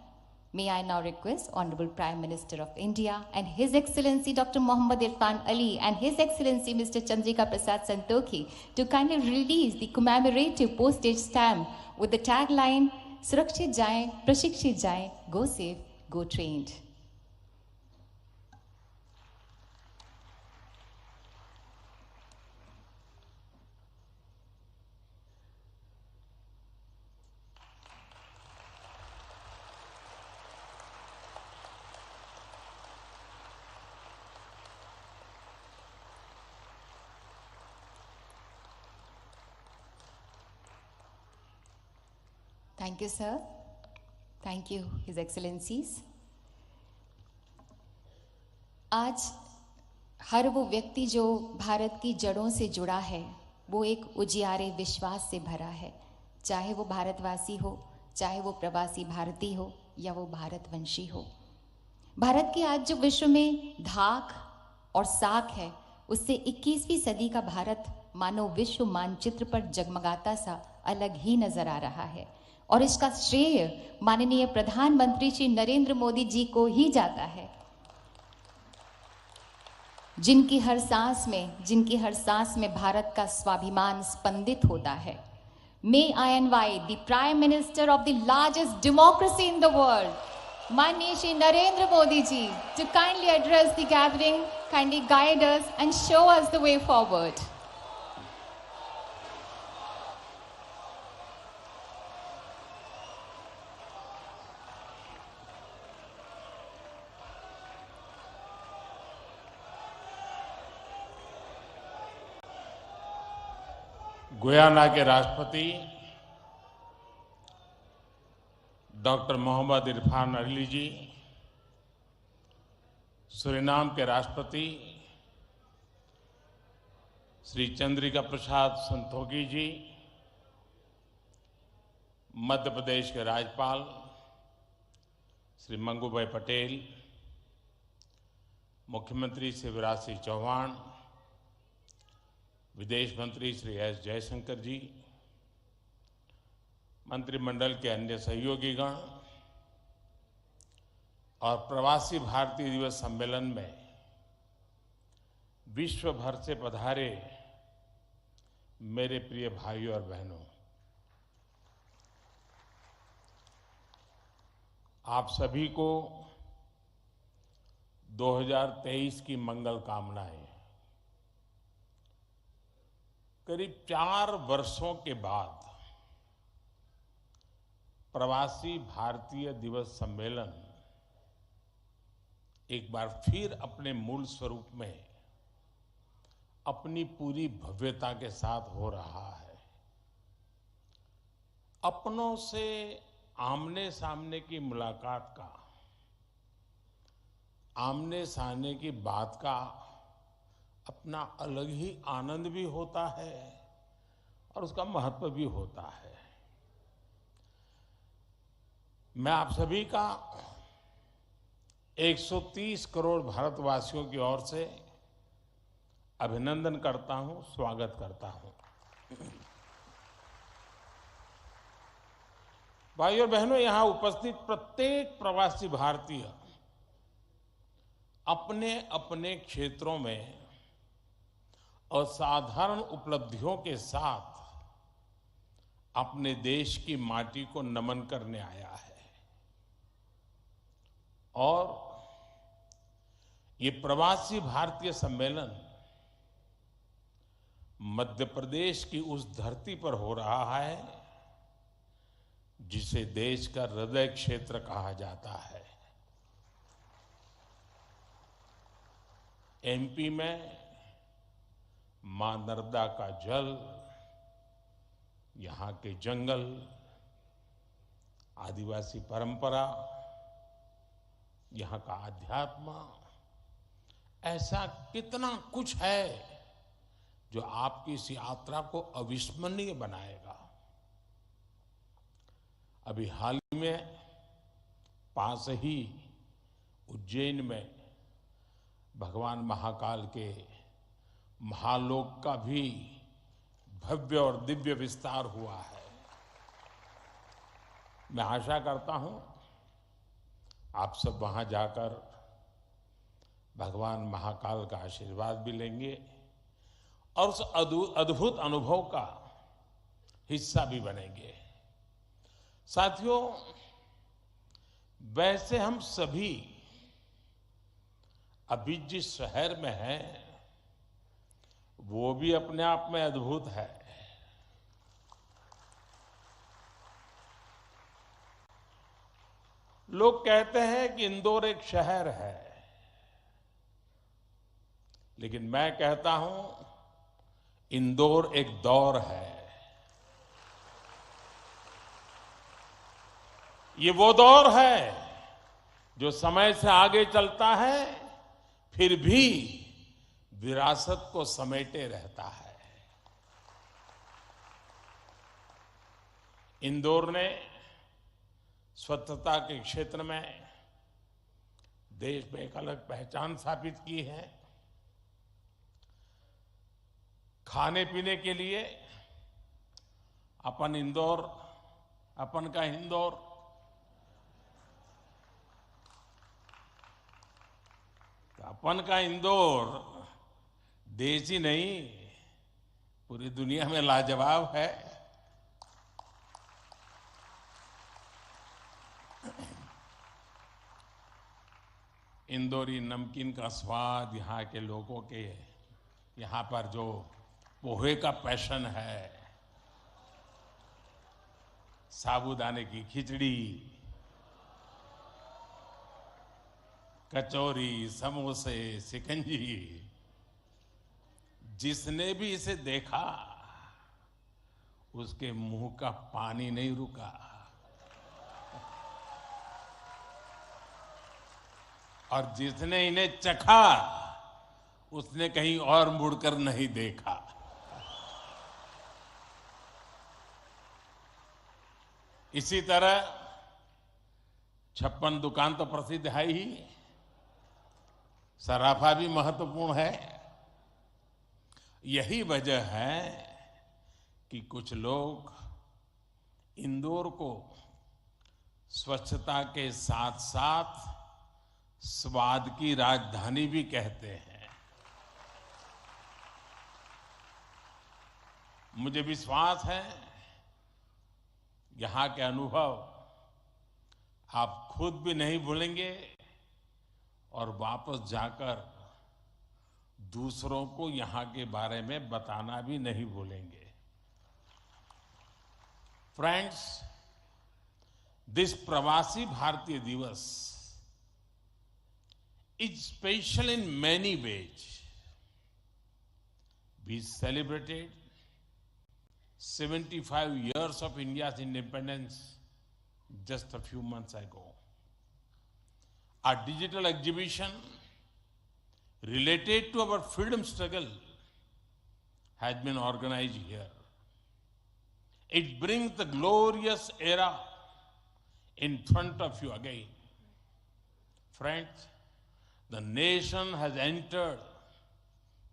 May I now request Honorable Prime Minister of India and His Excellency Dr. Mohammad Irfan Ali and His Excellency Mr. Chandrika Prasad Santokhi to kindly release the commemorative postage stamp with the tagline Surakshit Jaye, Prashikshit Jaye, Go Safe, Go Trained. Thank you, sir. Thank you, His Excellencies. आज हर वो व्यक्ति जो भारत की जड़ों से जुड़ा है वो एक उजियारे विश्वास से भरा है, चाहे वो भारतवासी हो, चाहे वो प्रवासी भारतीय हो या वो भारतवंशी हो। भारत की आज जो विश्व में धाक और साख है उससे 21वीं सदी का भारत मानो विश्व मानचित्र पर जगमगाता सा अलग ही नजर आ रहा है और इसका श्रेय माननीय प्रधानमंत्री श्री नरेंद्र मोदी जी को ही जाता है, जिनकी हर सांस में भारत का स्वाभिमान स्पंदित होता है। May I invite the Prime Minister of the largest democracy in the world, माननीय Shri Narendra Modi ji, to kindly address the gathering, kindly guide us and show us the way forward. Guyana के राष्ट्रपति डॉक्टर मोहम्मद इरफान अली जी, सूरीनाम के राष्ट्रपति श्री चंद्रिका प्रसाद संतोखी जी, मध्य प्रदेश के राज्यपाल श्री मंगूभाई पटेल, मुख्यमंत्री शिवराज सिंह चौहान, विदेश मंत्री श्री एस जयशंकर जी, मंत्रिमंडल के अन्य सहयोगीगण और प्रवासी भारतीय दिवस सम्मेलन में विश्व भर से पधारे मेरे प्रिय भाइयों और बहनों, आप सभी को 2023 की मंगल कामनाएं। करीब 4 वर्षों के बाद प्रवासी भारतीय दिवस सम्मेलन एक बार फिर अपने मूल स्वरूप में अपनी पूरी भव्यता के साथ हो रहा है। अपनों से आमने सामने की मुलाकात का, आमने सामने की बात का अपना अलग ही आनंद भी होता है और उसका महत्व भी होता है। मैं आप सभी का 130 करोड़ भारतवासियों की ओर से अभिनंदन करता हूं, स्वागत करता हूं। भाइयों और बहनों, यहां उपस्थित प्रत्येक प्रवासी भारतीय अपने अपने क्षेत्रों में असाधारण उपलब्धियों के साथ अपने देश की माटी को नमन करने आया है और ये प्रवासी भारतीय सम्मेलन मध्य प्रदेश की उस धरती पर हो रहा है जिसे देश का हृदय क्षेत्र कहा जाता है। एमपी में मां नर्मदा का जल, यहाँ के जंगल, आदिवासी परंपरा, यहाँ का आध्यात्म, ऐसा कितना कुछ है जो आपकी इस यात्रा को अविस्मरणीय बनाएगा। अभी हाल ही में पास ही उज्जैन में भगवान महाकाल के महालोक का भी भव्य और दिव्य विस्तार हुआ है। मैं आशा करता हूं आप सब वहां जाकर भगवान महाकाल का आशीर्वाद भी लेंगे और उस अद्भुत अनुभव का हिस्सा भी बनेंगे। साथियों, वैसे हम सभी अभी जिस शहर में हैं वो भी अपने आप में अद्भुत है। लोग कहते हैं कि इंदौर एक शहर है, लेकिन मैं कहता हूं इंदौर एक दौर है। ये वो दौर है जो समय से आगे चलता है फिर भी विरासत को समेटे रहता है। इंदौर ने स्वच्छता के क्षेत्र में देश में एक अलग पहचान स्थापित की है। खाने पीने के लिए अपन इंदौर, अपन का इंदौर, अपन का इंदौर देश ही नहीं पूरी दुनिया में लाजवाब है। इंदौरी नमकीन का स्वाद, यहाँ के लोगों के यहाँ पर जो पोहे का पैशन है, साबूदाने की खिचड़ी, कचौरी, समोसे, शिकंजी, जिसने भी इसे देखा उसके मुंह का पानी नहीं रुका। और जिसने इन्हें चखा उसने कहीं और मुड़कर नहीं देखा। इसी तरह 56 दुकान तो प्रसिद्ध है ही, सराफा भी महत्वपूर्ण है। यही वजह है कि कुछ लोग इंदौर को स्वच्छता के साथ साथ स्वाद की राजधानी भी कहते हैं। मुझे विश्वास है यहाँ के अनुभव आप खुद भी नहीं भूलेंगे और वापस जाकर दूसरों को यहाँ के बारे में बताना भी नहीं भूलेंगे। फ्रेंड्स, दिस प्रवासी भारतीय दिवस is special in many ways. We celebrated 75 years of India's independence just a few months ago. Our digital exhibition related to our freedom struggle has been organized here. It brings the glorious era in front of you again. Friends, the nation has entered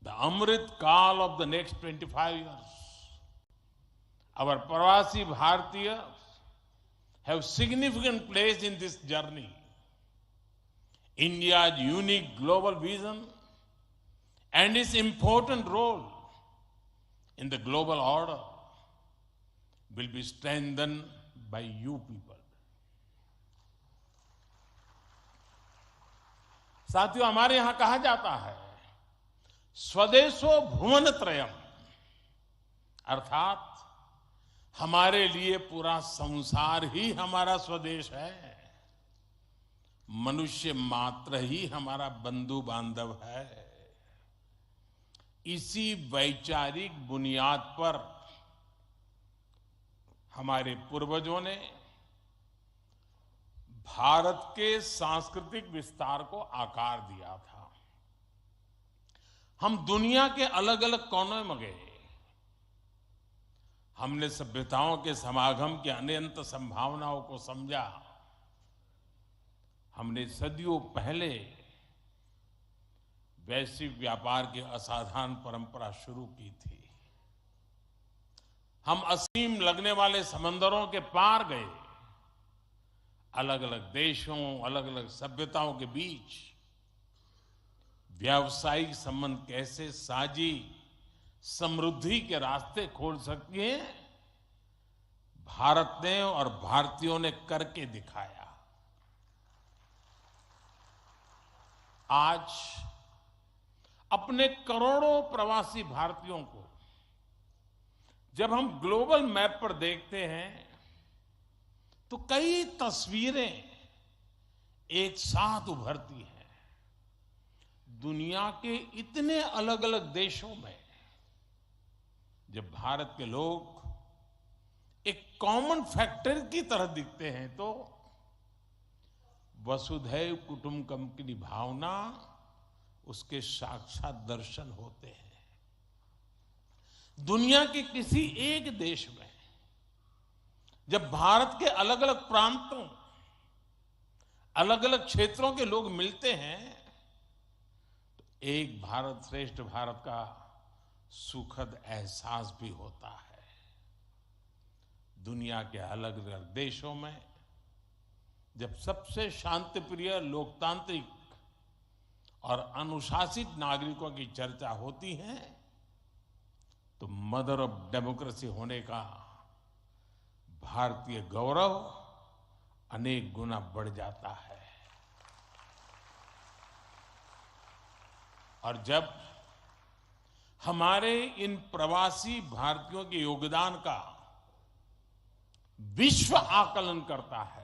the Amrit Kaal of the next 25 years. Our Pravasi Bhartiyas have significant place in this journey. India's unique global vision and its important role in the global order will be strengthened by you people. साथियों, हमारे यहां कहा जाता है स्वदेशो भुवन त्रयम, अर्थात हमारे लिए पूरा संसार ही हमारा स्वदेश है। मनुष्य मात्र ही हमारा बंधु बांधव है। इसी वैचारिक बुनियाद पर हमारे पूर्वजों ने भारत के सांस्कृतिक विस्तार को आकार दिया था। हम दुनिया के अलग अलग कोनों में गए, हमने सभ्यताओं के समागम की अनंत संभावनाओं को समझा। हमने सदियों पहले वैश्विक व्यापार की असाधारण परंपरा शुरू की थी। हम असीम लगने वाले समंदरों के पार गए, अलग अलग देशों, अलग अलग सभ्यताओं के बीच व्यावसायिक संबंध कैसे साझी समृद्धि के रास्ते खोल सकती है, भारत ने और भारतीयों ने करके दिखाया। आज अपने करोड़ों प्रवासी भारतीयों को जब हम ग्लोबल मैप पर देखते हैं तो कई तस्वीरें एक साथ उभरती हैं। दुनिया के इतने अलग अलग देशों में जब भारत के लोग एक कॉमन फैक्टर की तरह दिखते हैं तो वसुधैव कुटुंबकम की भावना उसके साक्षात दर्शन होते हैं। दुनिया के किसी एक देश में जब भारत के अलग अलग प्रांतों, अलग अलग क्षेत्रों के लोग मिलते हैं तो एक भारत श्रेष्ठ भारत का सुखद एहसास भी होता है। दुनिया के अलग अलग देशों में जब सबसे शांतिप्रिय, लोकतांत्रिक और अनुशासित नागरिकों की चर्चा होती है तो मदर ऑफ डेमोक्रेसी होने का भारतीय गौरव अनेक गुना बढ़ जाता है। और जब हमारे इन प्रवासी भारतीयों के योगदान का विश्व आकलन करता है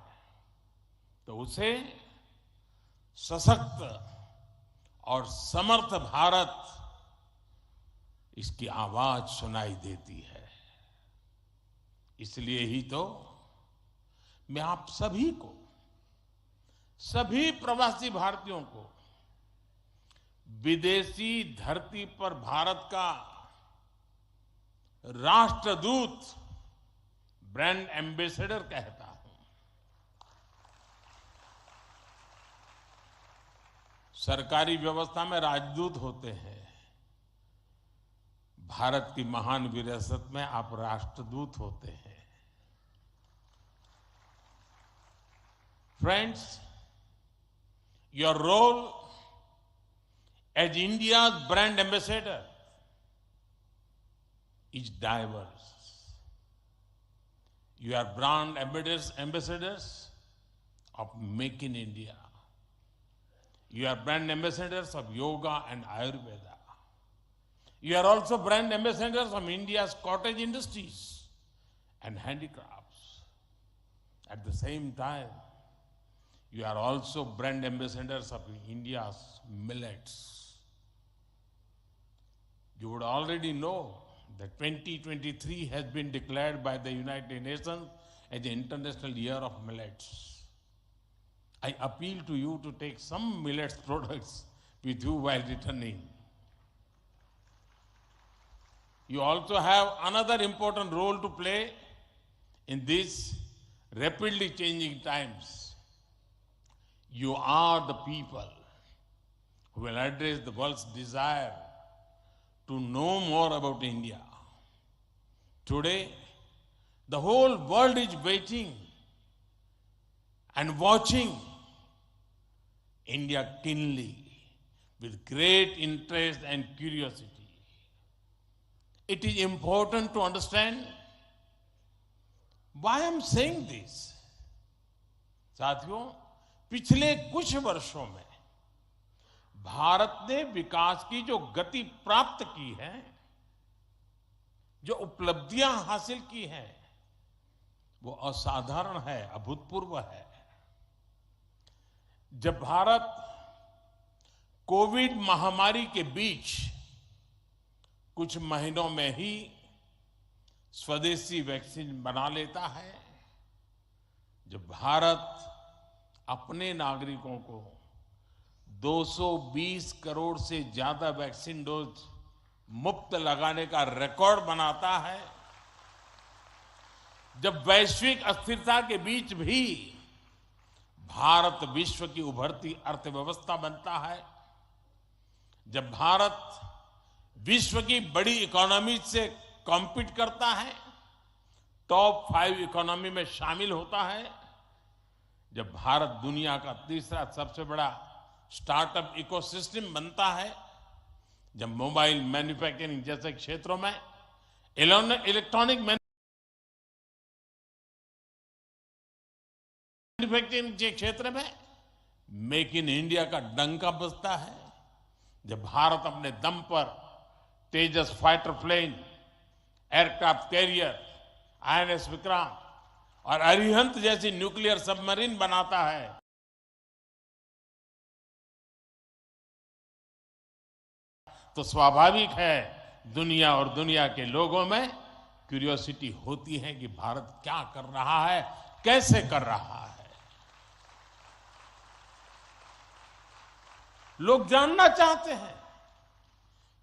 तो उसे सशक्त और समर्थ भारत, इसकी आवाज सुनाई देती है। इसलिए ही तो मैं आप सभी को, सभी प्रवासी भारतीयों को विदेशी धरती पर भारत का राष्ट्रदूत, ब्रांड एम्बेसडर कहता हूं। सरकारी व्यवस्था में राजदूत होते हैं, भारत की महान विरासत में आप राष्ट्रदूत होते हैं। Friends, your role as India's brand ambassador is diverse. You are brand ambassadors of Make in India. You are brand ambassadors of yoga and Ayurveda. You are also brand ambassadors of India's cottage industries and handicrafts. At the same time, you are also brand ambassadors of India's millets. You would already know that 2023 has been declared by the United Nations as the International Year of Millets. I appeal to you to take some millets products with you while returning. You also have another important role to play in these rapidly changing times. You are the people who will address the world's desire to know more about India. Today, the whole world is waiting and watching India keenly with great interest and curiosity. It is important to understand why I'm saying this. साथियों, पिछले कुछ वर्षों में भारत ने विकास की जो गति प्राप्त की है, जो उपलब्धियां हासिल की हैं, वो असाधारण है, अभूतपूर्व है। जब भारत कोविड महामारी के बीच कुछ महीनों में ही स्वदेशी वैक्सीन बना लेता है, जब भारत अपने नागरिकों को 220 करोड़ से ज्यादा वैक्सीन डोज मुफ्त लगाने का रिकॉर्ड बनाता है, जब वैश्विक अस्थिरता के बीच भी भारत विश्व की उभरती अर्थव्यवस्था बनता है, जब भारत विश्व की बड़ी इकोनॉमी से कॉम्पीट करता है, टॉप 5 इकोनॉमी में शामिल होता है, जब भारत दुनिया का तीसरा सबसे बड़ा स्टार्टअप इकोसिस्टम बनता है, जब मोबाइल मैन्युफैक्चरिंग जैसे क्षेत्रों में, इलेक्ट्रॉनिक मैन्युफैक्चरिंग के क्षेत्र में मेक इन इंडिया का डंका बजता है, जब भारत अपने दम पर Tejas fighter plane, aircraft carrier, INS Vikrant और अरिहंत जैसी न्यूक्लियर सबमरीन बनाता है, तो स्वाभाविक है दुनिया और दुनिया के लोगों में क्यूरियोसिटी होती है कि भारत क्या कर रहा है, कैसे कर रहा है। लोग जानना चाहते हैं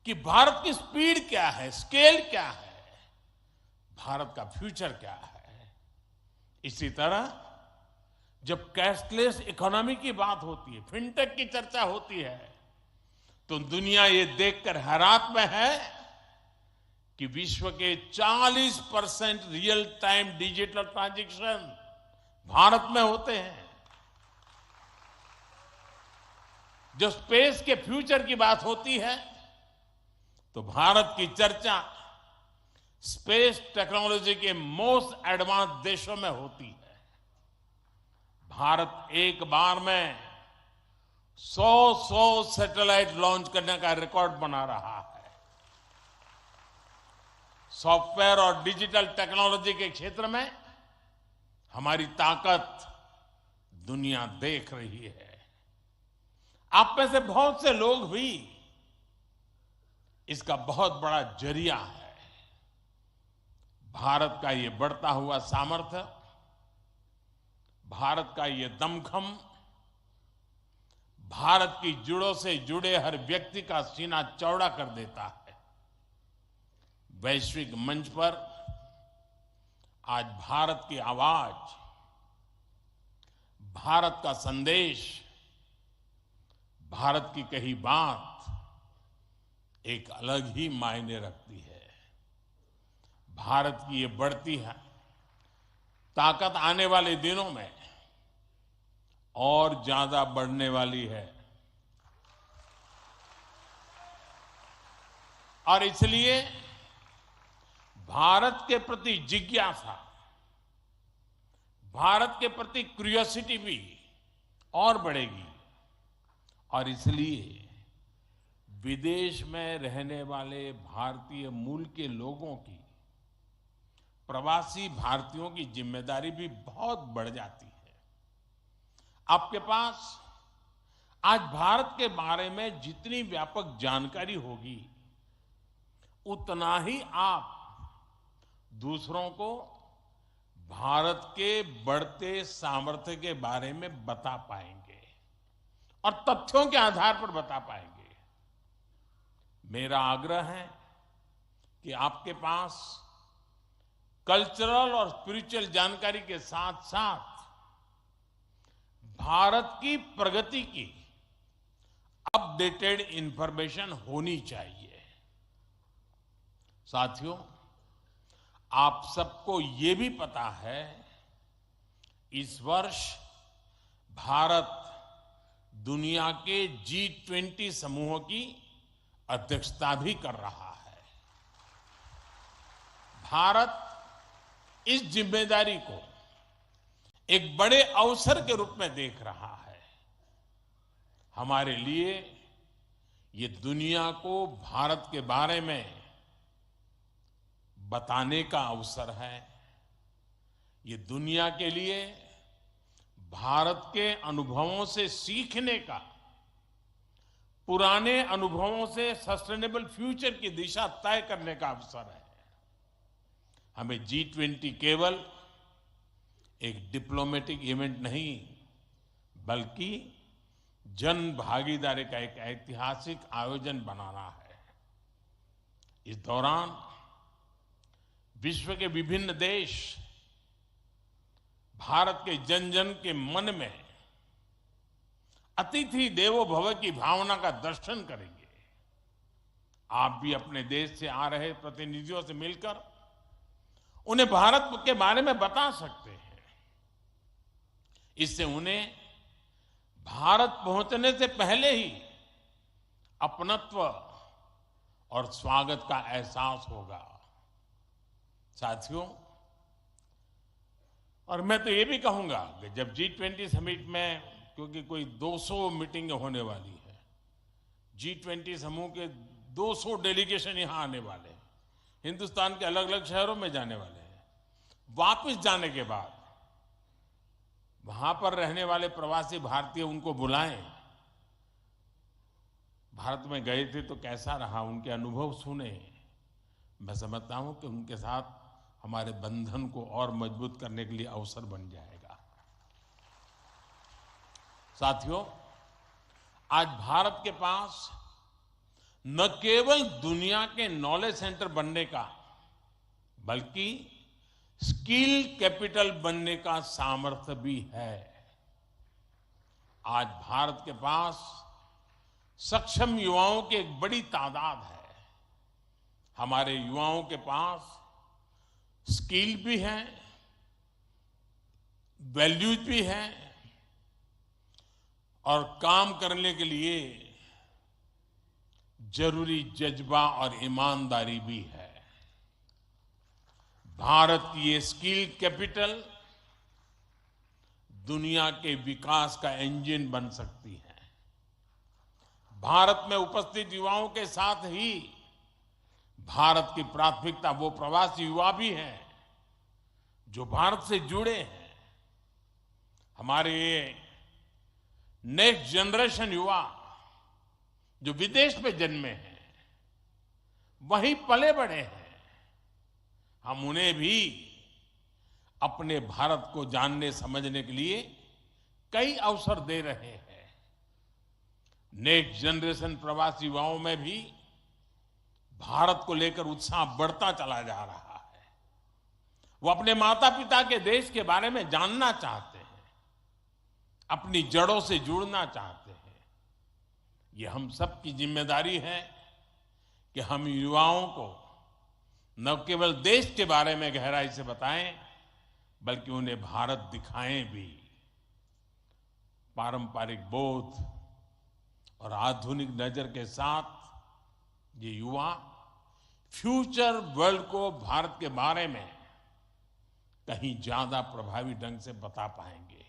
कि भारत की स्पीड क्या है, स्केल क्या है, भारत का फ्यूचर क्या है। इसी तरह जब कैशलेस इकोनॉमी की बात होती है, फिनटेक की चर्चा होती है, तो दुनिया ये देखकर हैरात में है कि विश्व के 40% real time digital transaction Bharat में होते हैं। जो स्पेस के फ्यूचर की बात होती है, तो भारत की चर्चा स्पेस टेक्नोलॉजी के मोस्ट एडवांस देशों में होती है। भारत एक बार में 100 सैटेलाइट लॉन्च करने का रिकॉर्ड बना रहा है। सॉफ्टवेयर और डिजिटल टेक्नोलॉजी के क्षेत्र में हमारी ताकत दुनिया देख रही है। आप में से बहुत से लोग भी इसका बहुत बड़ा जरिया है। भारत का ये बढ़ता हुआ सामर्थ्य, भारत का ये दमखम, भारत की जड़ों से जुड़े हर व्यक्ति का सीना चौड़ा कर देता है। वैश्विक मंच पर आज भारत की आवाज, भारत का संदेश, भारत की कही बात एक अलग ही मायने रखती है। भारत की ये बढ़ती है ताकत आने वाले दिनों में और ज्यादा बढ़ने वाली है, और इसलिए भारत के प्रति जिज्ञासा, भारत के प्रति क्यूरियोसिटी भी और बढ़ेगी। और इसलिए विदेश में रहने वाले भारतीय मूल के लोगों की, प्रवासी भारतीयों की जिम्मेदारी भी बहुत बढ़ जाती है। आपके पास आज भारत के बारे में जितनी व्यापक जानकारी होगी, उतना ही आप दूसरों को भारत के बढ़ते सामर्थ्य के बारे में बता पाएंगे और तथ्यों के आधार पर बता पाएंगे। मेरा आग्रह है कि आपके पास कल्चरल और स्पिरिचुअल जानकारी के साथ साथ भारत की प्रगति की अपडेटेड इंफॉर्मेशन होनी चाहिए। साथियों, आप सबको ये भी पता है, इस वर्ष भारत दुनिया के G20 समूहों की अध्यक्षता भी कर रहा है। भारत इस जिम्मेदारी को एक बड़े अवसर के रूप में देख रहा है। हमारे लिए ये दुनिया को भारत के बारे में बताने का अवसर है। ये दुनिया के लिए भारत के अनुभवों से सीखने का, पुराने अनुभवों से सस्टेनेबल फ्यूचर की दिशा तय करने का अवसर है। हमें G20 केवल एक डिप्लोमेटिक इवेंट नहीं, बल्कि जन भागीदारी का एक ऐतिहासिक आयोजन बनाना है। इस दौरान विश्व के विभिन्न देश भारत के जन जन के मन में अतिथि देवो भव की भावना का दर्शन करेंगे। आप भी अपने देश से आ रहे प्रतिनिधियों से मिलकर उन्हें भारत के बारे में बता सकते हैं। इससे उन्हें भारत पहुंचने से पहले ही अपनत्व और स्वागत का एहसास होगा। साथियों, और मैं तो ये भी कहूंगा कि जब G20 समिट में, क्योंकि कोई 200 मीटिंगें होने वाली है, G20 समूह के 200 डेलीगेशन यहां आने वाले हैं, हिंदुस्तान के अलग अलग शहरों में जाने वाले हैं। वापस जाने के बाद वहां पर रहने वाले प्रवासी भारतीय उनको बुलाएं, भारत में गए थे तो कैसा रहा, उनके अनुभव सुने। मैं समझता हूं कि उनके साथ हमारे बंधन को और मजबूत करने के लिए अवसर बन जाएगा। साथियों, आज भारत के पास न केवल दुनिया के नॉलेज सेंटर बनने का, बल्कि स्किल कैपिटल बनने का सामर्थ्य भी है। आज भारत के पास सक्षम युवाओं की एक बड़ी तादाद है। हमारे युवाओं के पास स्किल भी है, वैल्यूज भी है और काम करने के लिए जरूरी जज्बा और ईमानदारी भी है। भारत की ये स्किल कैपिटल दुनिया के विकास का इंजन बन सकती है। भारत में उपस्थित युवाओं के साथ ही भारत की प्राथमिकता वो प्रवासी युवा भी हैं जो भारत से जुड़े हैं। हमारे नेक्स्ट जनरेशन युवा जो विदेश में जन्मे हैं, वहीं पले बड़े हैं, हम उन्हें भी अपने भारत को जानने समझने के लिए कई अवसर दे रहे हैं। नेक्स्ट जनरेशन प्रवासी युवाओं में भी भारत को लेकर उत्साह बढ़ता चला जा रहा है। वो अपने माता पिता के देश के बारे में जानना चाहते हैं, अपनी जड़ों से जुड़ना चाहते हैं। ये हम सबकी जिम्मेदारी है कि हम युवाओं को न केवल देश के बारे में गहराई से बताएं, बल्कि उन्हें भारत दिखाएं भी। पारंपरिक बोध और आधुनिक नजर के साथ ये युवा फ्यूचर वर्ल्ड को भारत के बारे में कहीं ज्यादा प्रभावी ढंग से बता पाएंगे।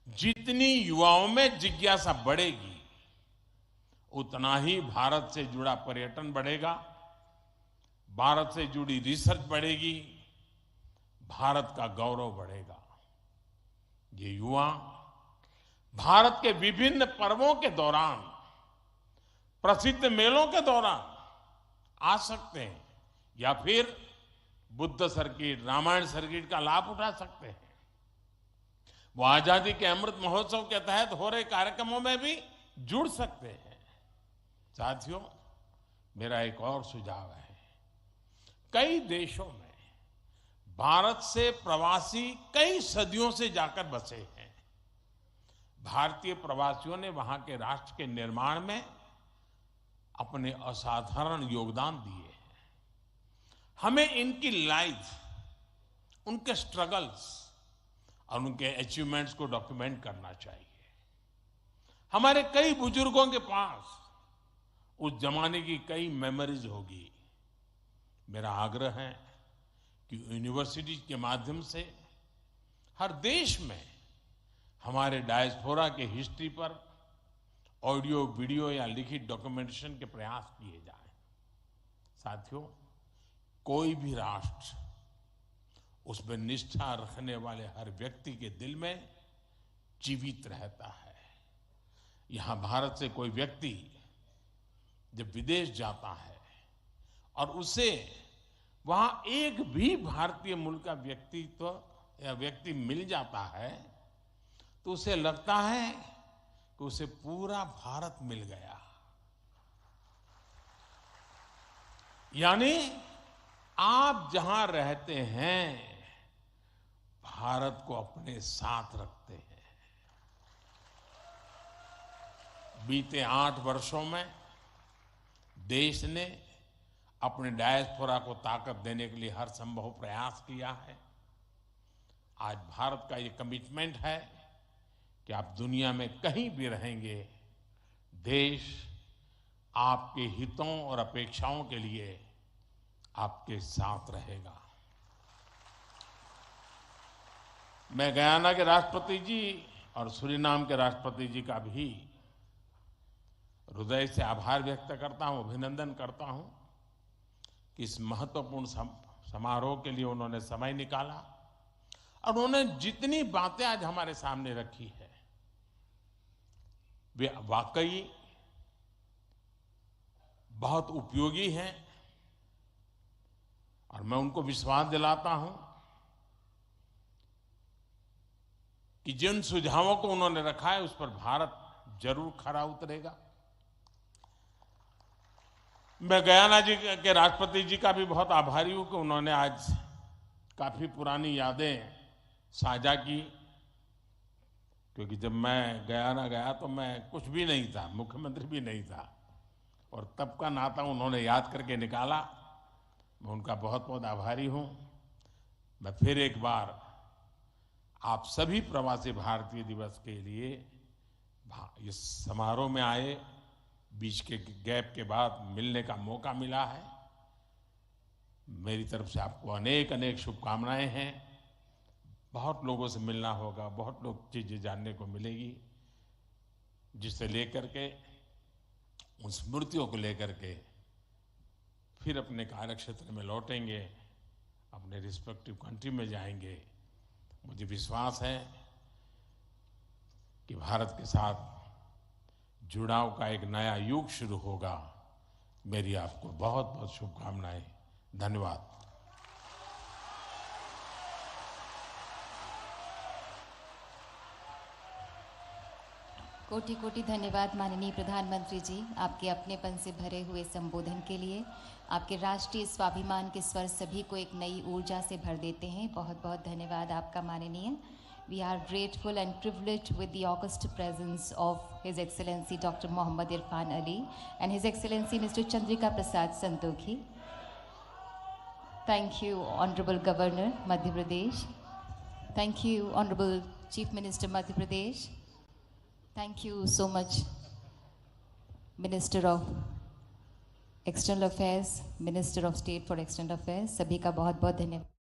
जितनी युवाओं में जिज्ञासा बढ़ेगी, उतना ही भारत से जुड़ा पर्यटन बढ़ेगा, भारत से जुड़ी रिसर्च बढ़ेगी, भारत का गौरव बढ़ेगा। ये युवा भारत के विभिन्न पर्वों के दौरान, प्रसिद्ध मेलों के दौरान आ सकते हैं या फिर बुद्ध सर्किट, रामायण सर्किट का लाभ उठा सकते हैं। वो आजादी के अमृत महोत्सव के तहत हो रहे कार्यक्रमों में भी जुड़ सकते हैं। साथियों, मेरा एक और सुझाव है। कई देशों में भारत से प्रवासी कई सदियों से जाकर बसे हैं। भारतीय प्रवासियों ने वहां के राष्ट्र के निर्माण में अपने असाधारण योगदान दिए हैं। हमें इनकी लाइफ, उनके स्ट्रगल्स और उनके अचीवमेंट्स को डॉक्यूमेंट करना चाहिए। हमारे कई बुजुर्गों के पास उस जमाने की कई मेमोरीज होगी। मेरा आग्रह है कि यूनिवर्सिटी के माध्यम से हर देश में हमारे डायस्पोरा के हिस्ट्री पर ऑडियो, वीडियो या लिखित डॉक्यूमेंटेशन के प्रयास किए जाएं। साथियों, कोई भी राष्ट्र उसमें निष्ठा रखने वाले हर व्यक्ति के दिल में जीवित रहता है। यहां भारत से कोई व्यक्ति जब विदेश जाता है और उसे वहां एक भी भारतीय मूल का व्यक्तित्व या व्यक्ति मिल जाता है, तो उसे लगता है कि उसे पूरा भारत मिल गया। यानी आप जहां रहते हैं, भारत को अपने साथ रखते हैं। बीते 8 वर्षों में देश ने अपने डायस्पोरा को ताकत देने के लिए हर संभव प्रयास किया है। आज भारत का ये कमिटमेंट है कि आप दुनिया में कहीं भी रहेंगे, देश आपके हितों और अपेक्षाओं के लिए आपके साथ रहेगा। मैं गयाना के राष्ट्रपति जी और सूरीनाम के राष्ट्रपति जी का भी हृदय से आभार व्यक्त करता हूं, अभिनंदन करता हूं कि इस महत्वपूर्ण समारोह के लिए उन्होंने समय निकाला और उन्होंने जितनी बातें आज हमारे सामने रखी है वे वाकई बहुत उपयोगी हैं और मैं उनको विश्वास दिलाता हूं कि जिन सुझावों को उन्होंने रखा है उस पर भारत जरूर खरा उतरेगा। मैं गयाना जी के राष्ट्रपति जी का भी बहुत आभारी हूं कि उन्होंने आज काफी पुरानी यादें साझा की, क्योंकि जब मैं गयाना गया तो मैं कुछ भी नहीं था, मुख्यमंत्री भी नहीं था, और तब का नाता उन्होंने याद करके निकाला। मैं उनका बहुत बहुत आभारी हूं। मैं फिर एक बार आप सभी प्रवासी भारतीय दिवस के लिए इस समारोह में आए, बीच के गैप के बाद मिलने का मौका मिला है। मेरी तरफ से आपको अनेक अनेक शुभकामनाएं हैं। बहुत लोगों से मिलना होगा, बहुत लोग चीजें जानने को मिलेगी, जिसे लेकर के उन स्मृतियों को लेकर के फिर अपने कार्य क्षेत्र में लौटेंगे, अपने रिस्पेक्टिव कंट्री में जाएंगे। मुझे विश्वास है कि भारत के साथ जुड़ाव का एक नया युग शुरू होगा। मेरी आपको बहुत बहुत शुभकामनाएं। धन्यवाद। कोटि कोटि धन्यवाद माननीय प्रधानमंत्री जी, आपके अपनेपन से भरे हुए संबोधन के लिए। आपके राष्ट्रीय स्वाभिमान के स्वर सभी को एक नई ऊर्जा से भर देते हैं। बहुत बहुत धन्यवाद आपका माननीय। We are grateful and privileged with the august presence of His Excellency Dr. Mohammad Irfan Ali and His Excellency Mr. Chandrika Prasad Santokhi. Thank you, Honorable Governor, Madhya Pradesh. Thank you, Honorable Chief Minister, Madhya Pradesh. Thank you so much, Minister of External Affairs, Minister of State for External Affairs. सभी का बहुत बहुत धन्यवाद।